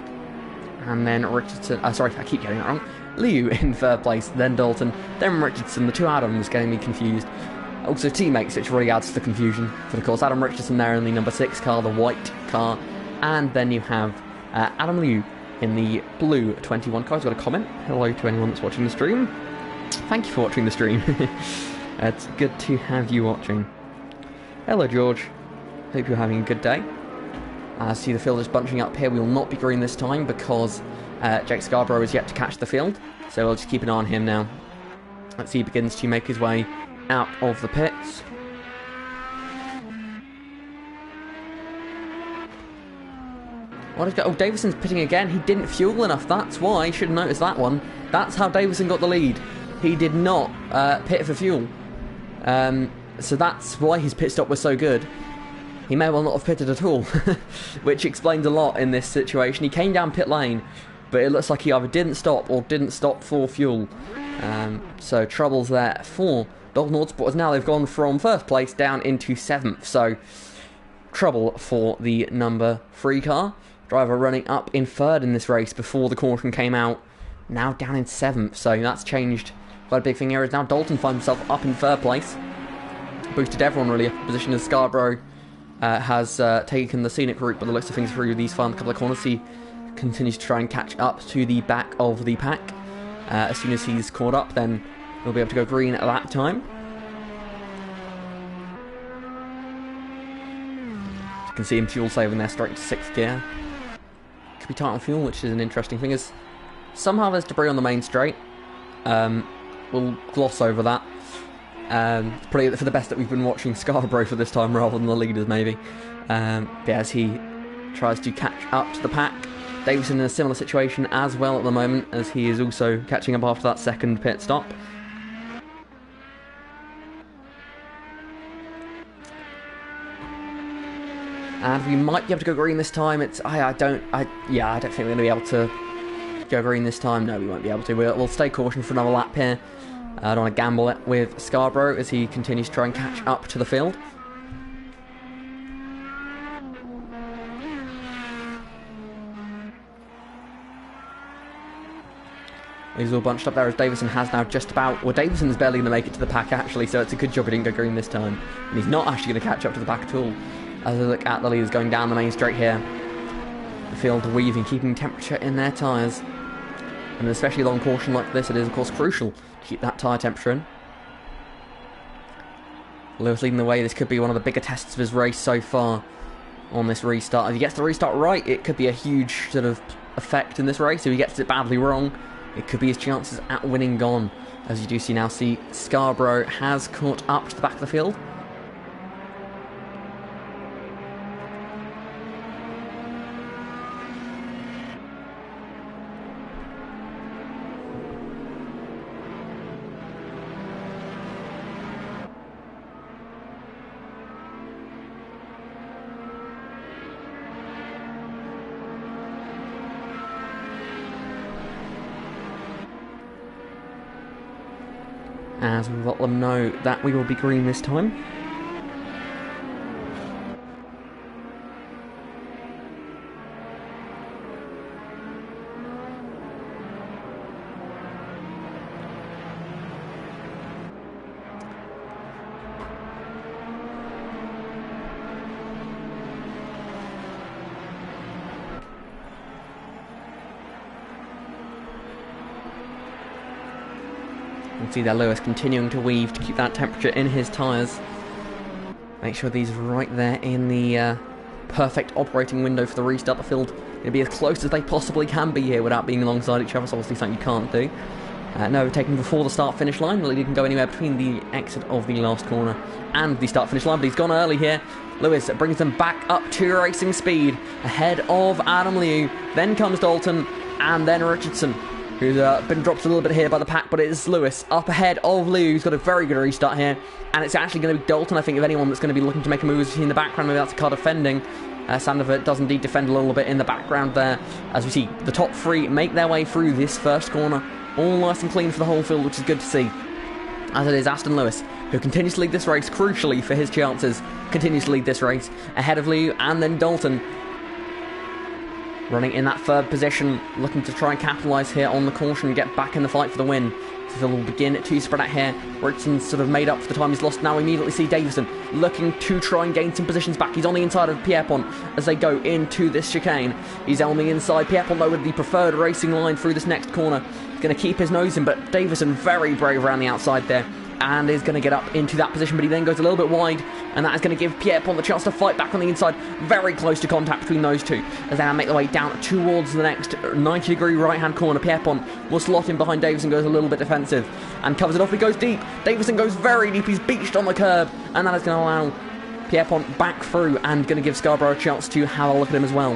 And then Richardson... sorry, I keep getting that wrong. Liu in third place, then Dalton, then Richardson, the two Adams getting me confused. Also teammates, which really adds to the confusion. But of course, Adam Richardson there in the number 6 car, the white car. And then you have Adam Liu in the blue 21 car. He's got a comment. Hello to anyone that's watching the stream. Thank you for watching the stream. It's good to have you watching. Hello, George. Hope you're having a good day. I see the field is bunching up here. We will not be green this time because Jake Scarborough is yet to catch the field. So we'll just keep an eye on him now. Let's see, he begins to make his way out of the pits. What is oh, Davison's pitting again. He didn't fuel enough. That's why. You should have noticed that one. That's how Davison got the lead. He did not pit for fuel. So that's why his pit stop was so good. He may well not have pitted at all, which explains a lot in this situation. He came down pit lane, but it looks like he either didn't stop or didn't stop for fuel. So troubles there for Dalton Autosport. Now they've gone from first place down into 7th. So trouble for the number 3 car. Driver running up in 3rd in this race before the caution came out. Now down in 7th. So that's changed quite a big thing here. As now Dalton finds himself up in 3rd place. Boosted everyone really up in position as Scarborough has taken the scenic route by the looks of things through these final couple of corners. He continues to try and catch up to the back of the pack. As soon as he's caught up, then he'll be able to go green at that time. You can see him fuel saving there, straight to 6th gear. Could be tight on fuel, which is an interesting thing. Is somehow there's debris on the main straight. We'll gloss over that. It's probably for the best that we've been watching Scarborough for this time rather than the leaders maybe. But as he tries to catch up to the pack. Davison in a similar situation as well at the moment, as he is also catching up after that second pit stop. And we might be able to go green this time. I don't think we're going to be able to go green this time. No, we won't be able to. We'll stay caution for another lap here. I don't want to gamble it with Scarborough as he continues to try and catch up to the field. He's all bunched up there as Davison has now just about... Well, Davison is barely going to make it to the pack, actually, so it's a good job he didn't go green this time. And he's not actually going to catch up to the pack at all. As I look at the leaders going down the main straight here. The field weaving, keeping temperature in their tyres. And especially along caution like this, it is, of course, crucial to keep that tyre temperature in. Lewis leading the way. This could be one of the bigger tests of his race so far on this restart. If he gets the restart right, it could be a huge sort of effect in this race. If he gets it badly wrong, it could be his chances at winning gone. As you do see now, Scarborough has caught up to the back of the field. As we've let them know that we will be green this time. You can see there Lewis continuing to weave to keep that temperature in his tyres. Make sure these are right there in the perfect operating window for the restart. The field going to be as close as they possibly can be here without being alongside each other, so obviously something you can't do. No, taken before the start-finish line. Really can go anywhere between the exit of the last corner and the start-finish line, but he's gone early here. Lewis brings them back up to racing speed ahead of Adam Liu. Then comes Dalton and then Richardson, who's been dropped a little bit here by the pack, but it is Lewis up ahead of Liu, who's got a very good restart here. And it's actually going to be Dalton, I think, if anyone that's going to be looking to make a move in the background. Maybe that's a car defending. Sandover does indeed defend a little bit in the background there. As we see, the top three make their way through this first corner. All nice and clean for the whole field, which is good to see. As it is Aston Lewis, who continues to lead this race, crucially for his chances, continues to lead this race ahead of Liu and then Dalton. running in that third position, looking to try and capitalise here on the caution and get back in the fight for the win. So they'll begin to spread out here. Richardson's sort of made up for the time he's lost. Now we immediately see Davison looking to try and gain some positions back. He's on the inside of Pierpont as they go into this chicane. He's on the inside. Pierpont, though, with the preferred racing line through this next corner. He's going to keep his nose in, but Davison very brave around the outside there and is going to get up into that position, but he then goes a little bit wide, and that is going to give Pierpont the chance to fight back on the inside. Very close to contact between those two as they make their way down towards the next 90-degree right-hand corner. Pierpont will slot in behind Davison, goes a little bit defensive and covers it off. He goes deep. Davison goes very deep. He's beached on the curb, and that is going to allow Pierpont back through and going to give Scarborough a chance to have a look at him as well.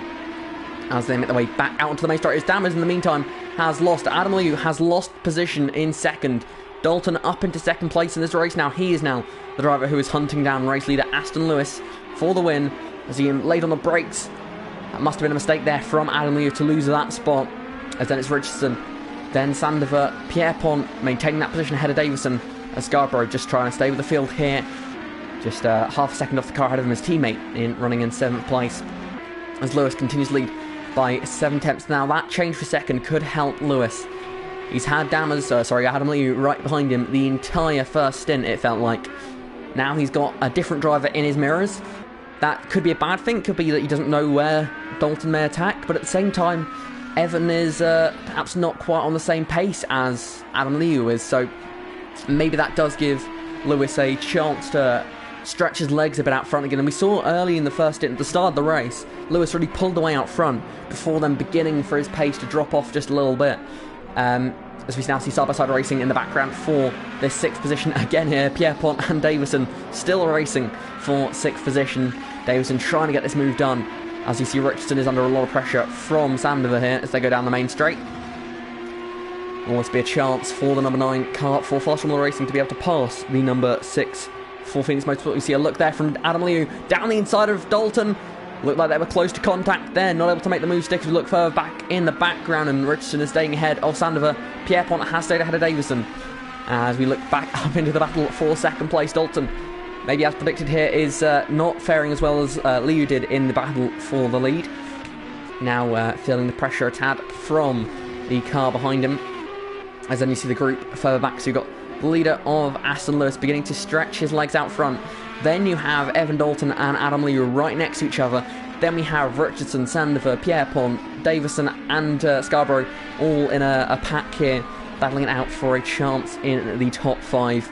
As they make their way back out onto the main straight, as Dammers in the meantime has lost. Adam Liu has lost position in second. Dalton up into second place in this race now. He is now the driver who is hunting down race leader Aston Lewis for the win as he laid on the brakes. That must have been a mistake there from Adam Liu to lose that spot. As then it's Richardson, then Sandover, Pierpont maintaining that position ahead of Davison, as Scarborough just trying to stay with the field here. Just half a second off the car ahead of him, his teammate in running in 7th place. As Lewis continues to lead by 7 tenths now. That change for second could help Lewis. He's had Adam Liu right behind him the entire first stint, it felt like. Now he's got a different driver in his mirrors. That could be a bad thing. Could be that he doesn't know where Dalton may attack. But at the same time, Evan is perhaps not quite on the same pace as Adam Liu is. So maybe that does give Lewis a chance to stretch his legs a bit out front again. And we saw early in the first stint, at the start of the race, Lewis really pulled away out front before then beginning for his pace to drop off just a little bit. As we now see side-by-side racing in the background for this 6th position again here. Pierpont and Davison still racing for 6th position. Davison trying to get this move done, as you see Richardson is under a lot of pressure from Sandover here as they go down the main straight. Always be a chance for the number 9 car for Fast Formula Racing to be able to pass the number 6 for Phoenix Motorsport. We see a look there from Adam Liu down the inside of Dalton. Looked like they were close to contact there, not able to make the move stick. If you look further back in the background, and Richardson is staying ahead of Sandover. Pierpont has stayed ahead of Davison. As we look back up into the battle for second place, Dalton, maybe as predicted here, is not faring as well as Liu did in the battle for the lead. Now feeling the pressure a tad from the car behind him. As then you see the group further back, so you've got the leader of Aston Lewis beginning to stretch his legs out front. Then you have Evan Dalton and Adam Liu right next to each other. Then we have Richardson, Sandover, Pierpont, Davison and Scarborough all in a pack here, battling it out for a chance in the top 5.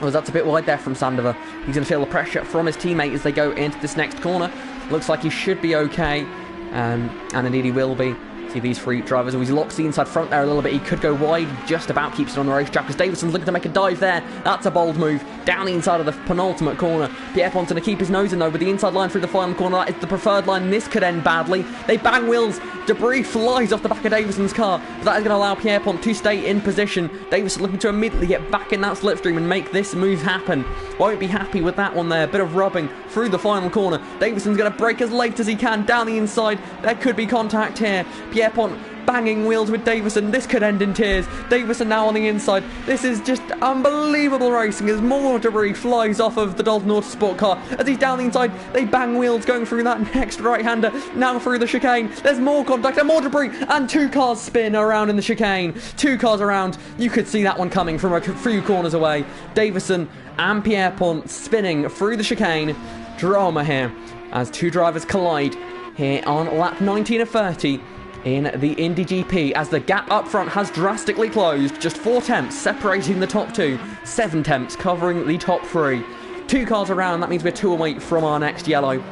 Well, that's a bit wide there from Sandover. He's going to feel the pressure from his teammate as they go into this next corner. Looks like he should be okay, and indeed he will be. See these 3 drivers. He locks the inside front there a little bit. He could go wide, just about keeps it on the racetrack as Davison's looking to make a dive there. That's a bold move. Down the inside of the penultimate corner. Pierpont's going to keep his nose in though with the inside line through the final corner. That is the preferred line. This could end badly. They bang wheels. Debris flies off the back of Davison's car. But that is going to allow Pierpont to stay in position. Davison looking to immediately get back in that slipstream and make this move happen. Won't be happy with that one there. Bit of rubbing through the final corner. Davison's going to brake as late as he can down the inside. There could be contact here. Pierpont banging wheels with Davison. This could end in tears. Davison now on the inside. This is just unbelievable racing as more debris flies off of the Dalton Autosport car. As he's down the inside, they bang wheels going through that next right-hander. Now through the chicane. There's more contact and more debris. And 2 cars spin around in the chicane. 2 cars around. You could see that one coming from a few corners away. Davison and Pierpont spinning through the chicane. Drama here as 2 drivers collide here on lap 19 of 30. In the Indy GP, as the gap up front has drastically closed. Just 4 tenths separating the top 2, 7 tenths covering the top 3. 2 cars around, that means we're 2 away from our next yellow.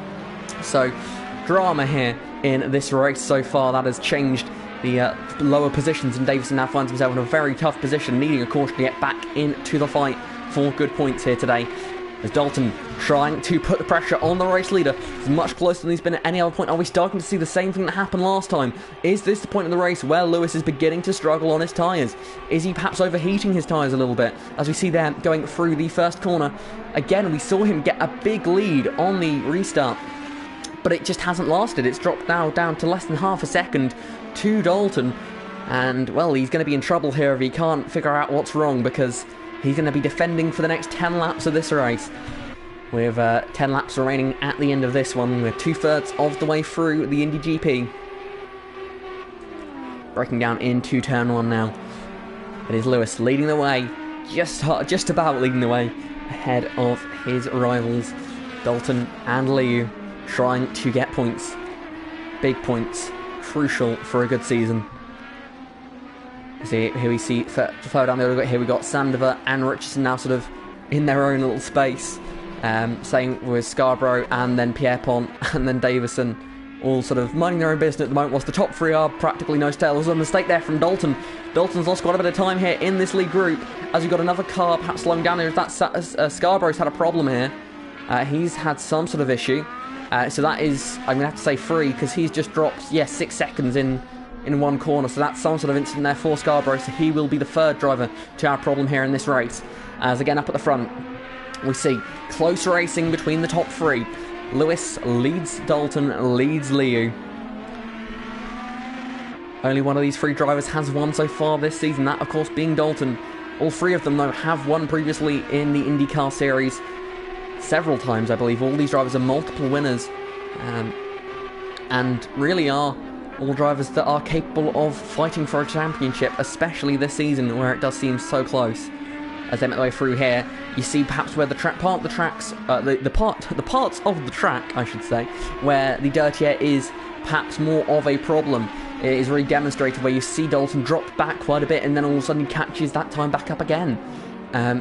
So, drama here in this race so far. That has changed the lower positions, and Davison now finds himself in a very tough position, needing a caution to get back into the fight for good points here today. As Dalton trying to put the pressure on the race leader. He's much closer than he's been at any other point. Are we starting to see the same thing that happened last time? Is this the point in the race where Lewis is beginning to struggle on his tyres? Is he perhaps overheating his tyres a little bit? As we see there going through the first corner. Again, we saw him get a big lead on the restart, but it just hasn't lasted. It's dropped now down to less than half a second to Dalton. And, well, he's going to be in trouble here if he can't figure out what's wrong, because he's going to be defending for the next 10 laps of this race. With 10 laps remaining at the end of this one. We're 2/3 of the way through the Indy GP. breaking down into turn 1 now. It is Lewis leading the way, just about leading the way, ahead of his rivals, Dalton and Liu, trying to get points. Big points, crucial for a good season. Here we see further down the road, here we got Sandover and Richardson now sort of in their own little space. Same with Scarborough and then Pierpont and then Davison, all sort of minding their own business at the moment, whilst the top 3 are practically nose to tail. There's a mistake there from Dalton. Dalton's lost quite a bit of time here in this lead group, as we've got another car perhaps slowing down here. Scarborough's had a problem here. He's had some sort of issue. So that is, I'm going to have to say 3, because he's just dropped, 6 seconds in one corner. So that's some sort of incident there for Scarborough. So he will be the 3rd driver to have a problem here in this race. As again, up at the front, we see close racing between the top 3. Lewis leads Dalton, leads Liu. Only one of these 3 drivers has won so far this season, that of course being Dalton. All 3 of them though have won previously in the IndyCar series several times, I believe. All these drivers are multiple winners, and really are all drivers that are capable of fighting for a championship, especially this season where it does seem so close. As they make their way through here, you see perhaps where the parts of the track, I should say, where the dirtier is perhaps more of a problem. It is really demonstrated where you see Dalton drop back quite a bit, and then all of a sudden he catches that time back up again.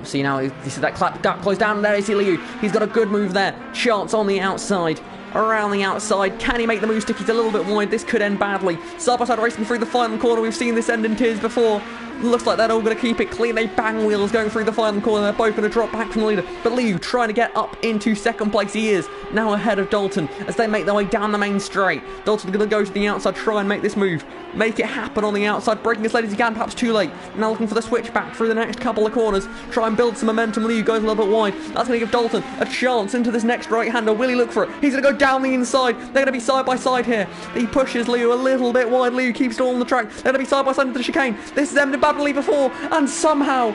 So you see that gap close down, and there you see Liu. He's got a good move there. Chance on the outside. Around the outside, can he make the move stick? He's a little bit wide, this could end badly. Side-by-side racing through the final corner, we've seen this end in tears before. Looks like they're all going to keep it clean. They bang wheels going through the final corner, they're both going to drop back from the leader. But Liu trying to get up into 2nd place, he is now ahead of Dalton as they make their way down the main straight. Dalton's going to go to the outside, try and make this move. Make it happen on the outside, braking as late as he can, perhaps too late. Now looking for the switch back through the next couple of corners. Try and build some momentum. Liu goes a little bit wide. That's going to give Dalton a chance into this next right-hander. Will he look for it? He's going to go down the inside. They're going to be side by side here. He pushes Liu a little bit wide. Liu keeps it all on the track. They're going to be side by side into the chicane. This has ended badly before, and somehow,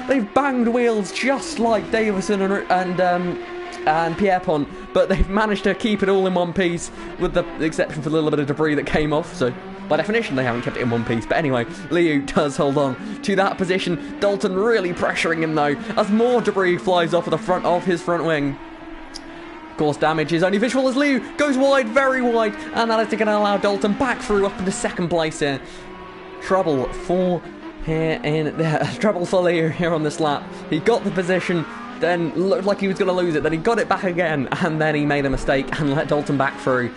they've banged wheels just like Davison and Pierpont, but they've managed to keep it all in one piece, with the exception for a little bit of debris that came off, so by definition they haven't kept it in one piece. But anyway, Liu does hold on to that position. Dalton really pressuring him though, as more debris flies off of the front of his front wing. Of course, damage is only visual as Liu goes wide, very wide, and that is going to allow Dalton back through up into 2nd place here. Trouble for Liu here on this lap. He got the position, then looked like he was going to lose it, then he got it back again, and then he made a mistake and let Dalton back through.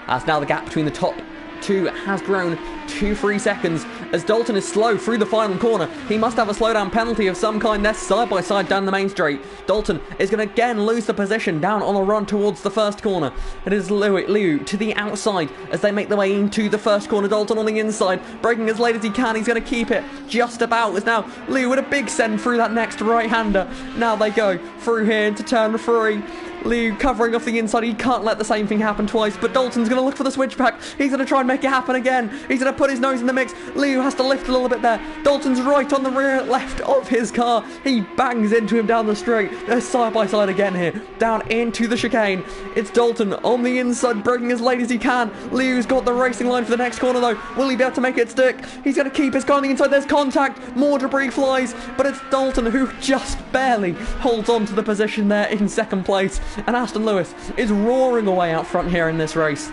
As now the gap between the top 2 has grown to 3 seconds as Dalton is slow through the final corner. He must have a slowdown penalty of some kind. They're side by side down the main straight. Dalton is going to again lose the position down on a run towards the 1st corner. It is Liu to the outside as they make their way into the 1st corner. Dalton on the inside, braking as late as he can. He's going to keep it just about, as now Liu with a big send through that next right-hander. Now they go through here into turn 3. Liu covering off the inside. He can't let the same thing happen twice, but Dalton's going to look for the switchback. He's going to try and make it happen again. He's going to put his nose in the mix. Liu has to lift a little bit there. Dalton's right on the rear left of his car. He bangs into him down the straight. They're side by side again here, down into the chicane. It's Dalton on the inside, braking as late as he can. Liu's got the racing line for the next corner though. Will he be able to make it stick? He's going to keep his car on the inside. There's contact. More debris flies, but it's Dalton who just barely holds on to the position there in 2nd place. And Aston Lewis is roaring away out front here in this race.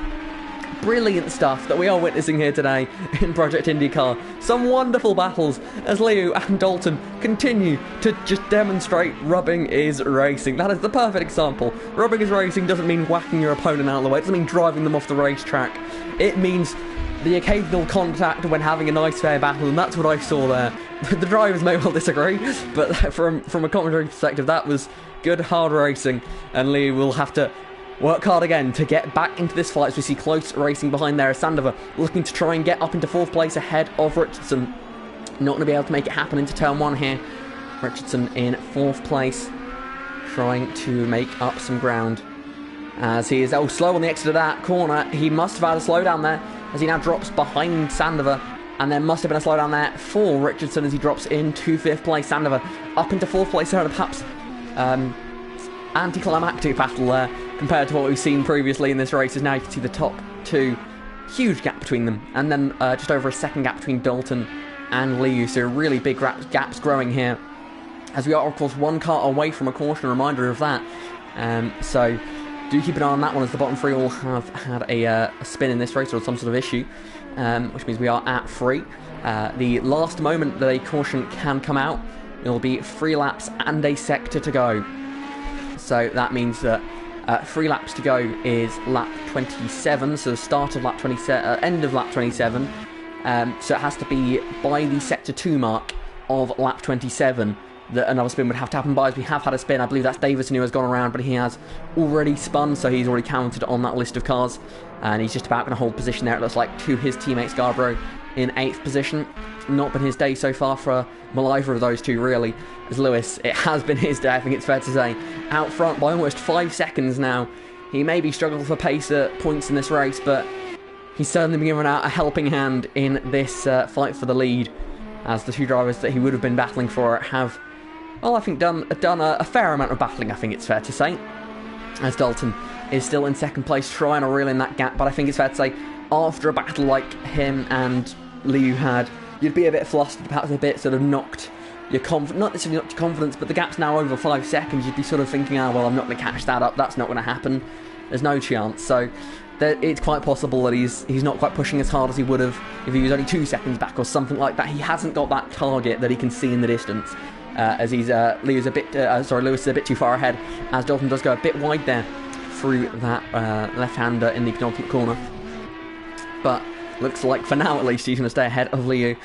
Brilliant stuff that we are witnessing here today in Project IndyCar. Some wonderful battles as Liu and Dalton continue to just demonstrate rubbing is racing. That is the perfect example. Rubbing is racing doesn't mean whacking your opponent out of the way. It doesn't mean driving them off the racetrack. It means the occasional contact when having a nice fair battle, and that's what I saw there. The drivers may well disagree, but from a commentary perspective, that was good hard racing, and Liu will have to work hard again to get back into this fight as we see close racing behind there. Sandover looking to try and get up into 4th place ahead of Richardson. Not going to be able to make it happen into turn 1 here. Richardson in 4th place, trying to make up some ground as he is slow on the exit of that corner. He must have had a slowdown there as he now drops behind Sandover, and there must have been a slowdown there for Richardson as he drops into 5th place. Sandover up into 4th place there, perhaps anticlimactic battle there compared to what we've seen previously in this race, as now you can see the top 2 huge gap between them, and then just over a second gap between Dalton and Liu, so really big gaps growing here, as we are of course one car away from a caution, a reminder of that. So do keep an eye on that one, as the bottom three all have had a spin in this race or some sort of issue, which means we are at 3. The last moment that a caution can come out, it'll be 3 laps and a sector to go. So that means that 3 laps to go is lap 27, so the start of lap 27, end of lap 27. So it has to be by the sector 2 mark of lap 27 that another spin would have to happen by, as we have had a spin. I believe that's Davison who has gone around, but he has already spun, so he's already counted on that list of cars, and he's just about going to hold position there, it looks like, to his teammate Scarborough in 8th position. Not been his day so far for either of those two, really, as Lewis, it has been his day, I think it's fair to say, out front by almost 5 seconds now. He maybe struggled for pace at points in this race, but he's certainly been given out a helping hand in this fight for the lead, as the two drivers that he would have been battling for have, well, I think done a fair amount of battling, I think it's fair to say, as Dalton is still in 2nd place trying to reel in that gap. But I think it's fair to say, after a battle like him and Liu had, you'd be a bit flustered, perhaps a bit sort of knocked your not necessarily knocked your confidence, but the gap's now over 5 seconds, you'd be sort of thinking, oh well, I'm not going to catch that up, that's not going to happen, there's no chance. So it's quite possible that he's not quite pushing as hard as he would have if he was only 2 seconds back or something like that. He hasn't got that target that he can see in the distance, as he's Lewis is a bit too far ahead, as Dalton does go a bit wide there through that left-hander in the penultimate corner. But looks like for now at least he's going to stay ahead of Liu,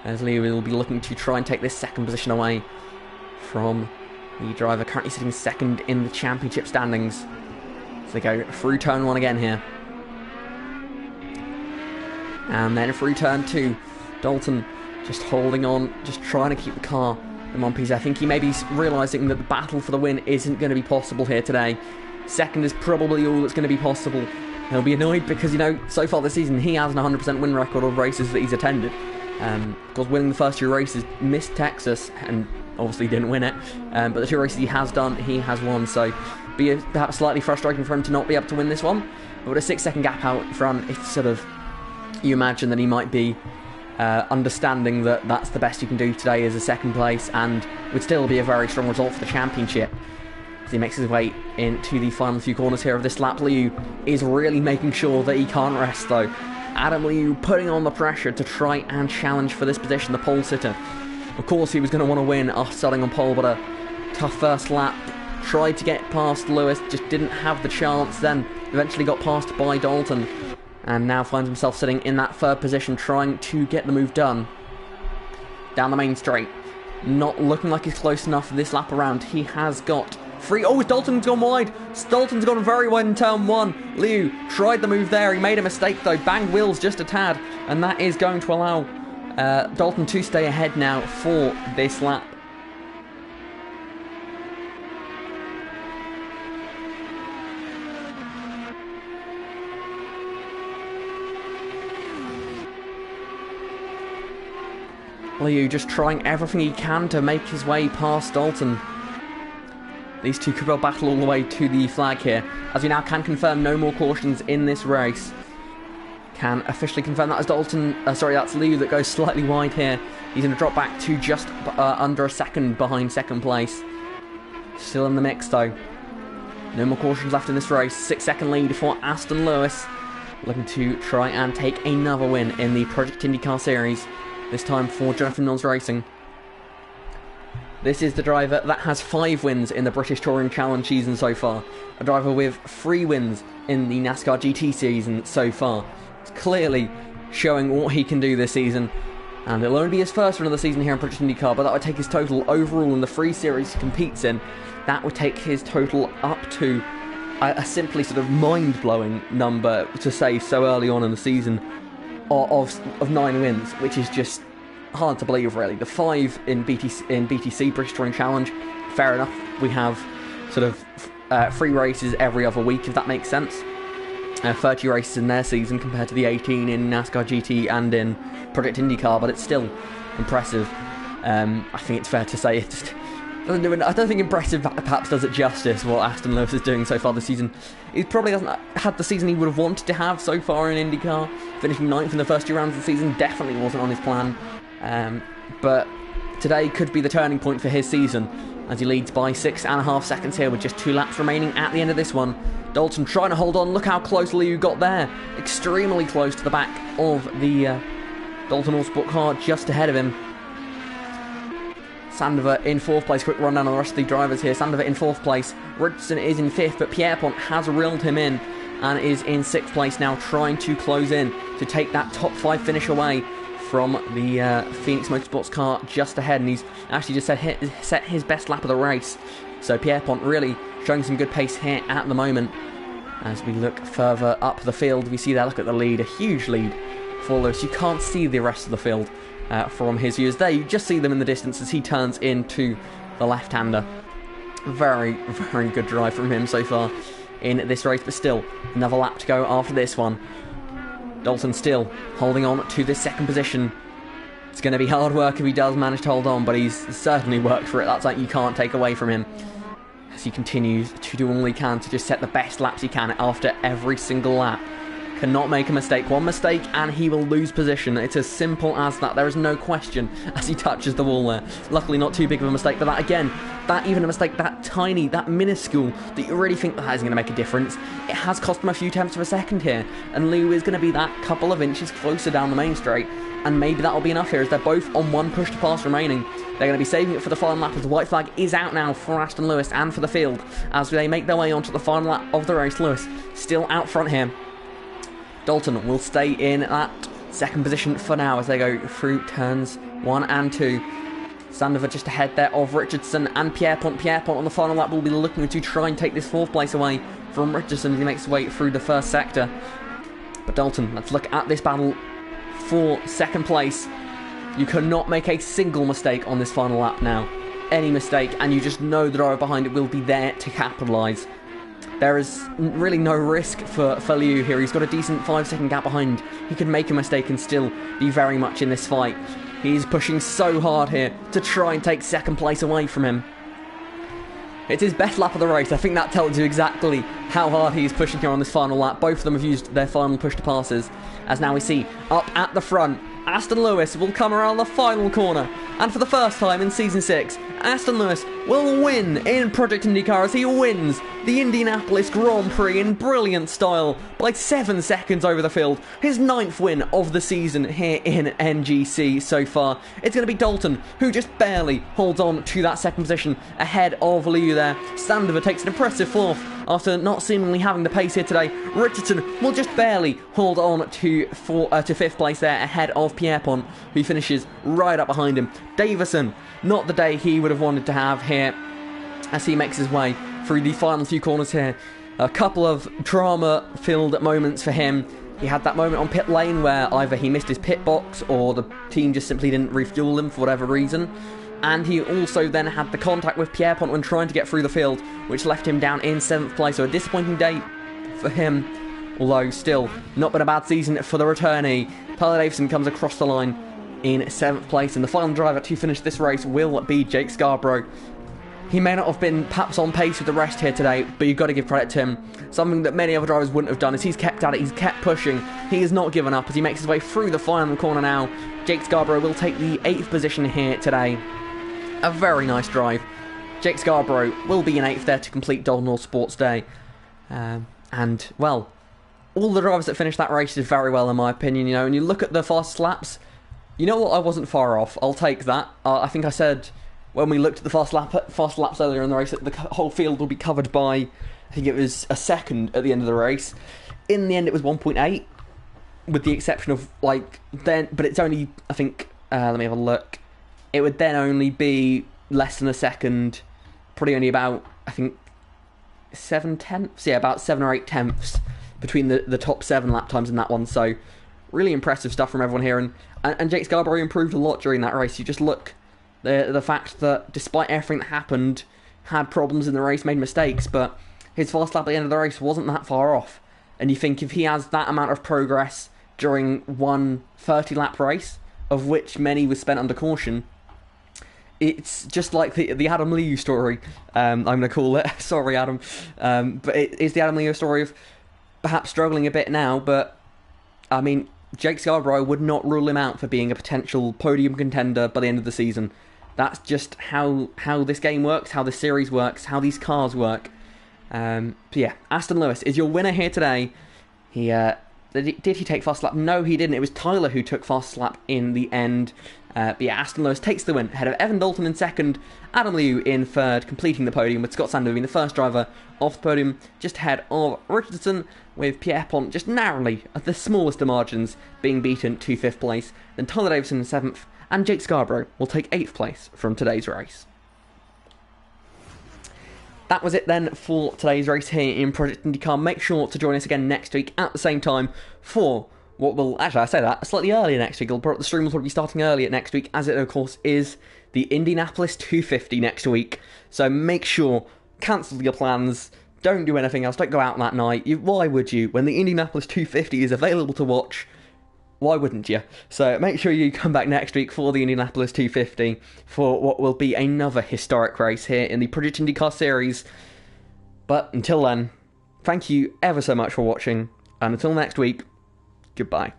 as Liu will be looking to try and take this 2nd position away from the driver currently sitting 2nd in the championship standings. So they go through turn 1 again here, and then through turn 2, Dalton just holding on, just trying to keep the car in one piece. I think he may be realising that the battle for the win isn't going to be possible here today. 2nd is probably all that's going to be possible. He'll be annoyed because, you know, so far this season he has an 100% win record of races that he's attended. Of course, winning the first 2 races, missed Texas and obviously didn't win it, but the 2 races he has done, he has won, so be perhaps slightly frustrating for him to not be able to win this one. But with a 6-second gap out front, it's sort of, you imagine that he might be understanding that that's the best you can do today is a 2nd place, and would still be a very strong result for the championship. As he makes his way into the final few corners here of this lap, Liu is really making sure that he can't rest though. Adam Liu putting on the pressure to try and challenge for this position, the pole sitter. Of course he was going to want to win after starting on pole, but a tough first lap. Tried to get past Lewis, just didn't have the chance, then eventually got passed by Dalton, and now finds himself sitting in that 3rd position trying to get the move done. Down the main straight, not looking like he's close enough this lap around. He has got 3. Oh, Dalton's gone wide. Dalton's gone very wide in turn 1. Liu tried the move there. He made a mistake though. Banged wheels just a tad. And that is going to allow Dalton to stay ahead now for this lap. Liu just trying everything he can to make his way past Dalton. These two could well battle all the way to the flag here, as we now can confirm no more cautions in this race. Can officially confirm that as that's Liu that goes slightly wide here. He's going to drop back to just under a second behind 2nd place. Still in the mix though. No more cautions left in this race. 6-second lead for Aston Lewis, looking to try and take another win in the Project IndyCar Series, this time for Jonathan Mills Racing. This is the driver that has 5 wins in the British Touring Challenge season so far. A driver with 3 wins in the NASCAR GT season so far. It's clearly showing what he can do this season. And it'll only be his first win of the season here in Project IndyCar, but that would take his total overall in the 3 series he competes in. That would take his total up to a simply sort of mind-blowing number to say so early on in the season of 9 wins, which is just hard to believe, really. The 5 in BTC, British Touring Challenge, fair enough. We have sort of 3 races every other week, if that makes sense. 30 races in their season compared to the 18 in NASCAR GT and in Project IndyCar, but it's still impressive. I think it's fair to say I don't think impressive perhaps does it justice what Aston Lewis is doing so far this season. He probably hasn't had the season he would have wanted to have so far in IndyCar. Finishing 9th in the first 2 rounds of the season definitely wasn't on his plan. But today could be the turning point for his season, as he leads by 6.5 seconds here with just 2 laps remaining at the end of this one. Dalton trying to hold on. Look how close Liu got there. Extremely close to the back of the Dalton Autosport car, just ahead of him. Sandover in 4th place. Quick rundown on the rest of the drivers here. Sandover in 4th place. Richardson is in 5th, but Pierpont has reeled him in and is in 6th place now, trying to close in to take that top 5 finish away from the Phoenix Motorsports car just ahead. And he's actually just set his best lap of the race. So Pierpont really showing some good pace here at the moment. As we look further up the field, we see there, look at the lead, a huge lead for Lewis. You can't see the rest of the field from his views there. You just see them in the distance as he turns into the left-hander. Very, very good drive from him so far in this race, but still another lap to go after this one. Dalton still holding on to this 2nd position. It's going to be hard work if he does manage to hold on, but he's certainly worked for it. That's like you can't take away from him, as he continues to do all he can to just set the best laps he can after every single lap. Cannot make a mistake. One mistake and he will lose position. It's as simple as that. There is no question as he touches the wall there. Luckily not too big of a mistake, but that again, that even a mistake that tiny, that minuscule, that you really think that is going to make a difference, it has cost him a few tenths of a second here. And Liu is going to be that couple of inches closer down the main straight, and maybe that'll be enough here as they're both on 1 push to pass remaining. They're going to be saving it for the final lap as the white flag is out now for Aston Lewis and for the field as they make their way onto the final lap of the race. Lewis still out front here. Dalton will stay in that 2nd position for now as they go through turns 1 and 2. Sandover just ahead there of Richardson and Pierpont. Pierpont on the final lap will be looking to try and take this 4th place away from Richardson as he makes his way through the 1st sector. But Dalton, let's look at this battle for 2nd place. You cannot make a single mistake on this final lap now. Any mistake and you just know the driver behind it will be there to capitalise. There is really no risk for Liu here. He's got a decent 5-second gap behind. He could make a mistake and still be very much in this fight. He's pushing so hard here to try and take 2nd place away from him. It's his best lap of the race. I think that tells you exactly how hard he's pushing here on this final lap. Both of them have used their final push to passes. As now we see up at the front, Aston Lewis will come around the final corner. And for the first time in Season 6, Aston Lewis will win in Project IndyCar as he wins the Indianapolis Grand Prix in brilliant style by 7 seconds over the field. His 9th win of the season here in NGC so far. It's going to be Dalton who just barely holds on to that 2nd position ahead of Liu there. Sandover takes an impressive 4th after not seemingly having the pace here today. Richardson will just barely hold on to 5th place there ahead of Pierpont, who finishes right up behind him. Davison, not the day he would have wanted to have here as he makes his way through the final few corners here. A couple of drama-filled moments for him. He had that moment on pit lane where either he missed his pit box or the team just simply didn't refuel him for whatever reason. And he also then had the contact with Pierpont when trying to get through the field, which left him down in 7th place. So a disappointing day for him, although still not been a bad season for the returnee. Tyler Davison comes across the line in 7th place, and the final driver to finish this race will be Jake Scarborough. He may not have been perhaps on pace with the rest here today, but you've got to give credit to him. Something that many other drivers wouldn't have done is he's kept at it, he's kept pushing. He has not given up as he makes his way through the final corner now. Jake Scarborough will take the 8th position here today. A very nice drive. Jake Scarborough will be in 8th there to complete Dalton Autosports Day. And, well, all the drivers that finished that race did very well in my opinion, you know. And you look at the fast laps, you know what, I wasn't far off. I'll take that. I think I said when we looked at the fast laps earlier in the race that the whole field will be covered by, I think it was a second at the end of the race. In the end it was 1.8, with the exception of, like, then, but it's only, I think, let me have a look. It would then only be less than a second, probably only about, I think, 7 tenths? Yeah, about 7 or 8 tenths between the top 7 lap times in that one. So, really impressive stuff from everyone here. And Jake Scarborough improved a lot during that race. You just look, the fact that despite everything that happened, had problems in the race, made mistakes, but his fast lap at the end of the race wasn't that far off. And you think if he has that amount of progress during one 30-lap race, of which many was spent under caution, it's just like the Adam Liu story. I'm going to call it. Sorry, Adam, but it is the Adam Liu story of perhaps struggling a bit now. But I mean, Jake Scarborough, I would not rule him out for being a potential podium contender by the end of the season. That's just how this game works, how this series works, how these cars work. So yeah, Aston Lewis is your winner here today. Did he take fast lap? No, he didn't. It was Tyler who took fast lap in the end. But yeah, Aston Lewis takes the win ahead of Evan Dalton in second, Adam Liu in third, completing the podium, with Scott Sander being the first driver off the podium, just ahead of Richardson, with Pierre Pont just narrowly at the smallest of margins being beaten to 5th place. Then Tyler Davison in 7th, and Jake Scarborough will take 8th place from today's race. That was it then for today's race here in Project IndyCar. Make sure to join us again next week at the same time for what will, actually I say that, slightly earlier next week. The stream will probably be starting earlier next week, as it of course is the Indianapolis 250 next week. So make sure, cancel your plans, don't do anything else, don't go out that night. Why would you? When the Indianapolis 250 is available to watch, why wouldn't you? So make sure you come back next week for the Indianapolis 250 for what will be another historic race here in the Project IndyCar series. But until then, thank you ever so much for watching, and until next week, goodbye.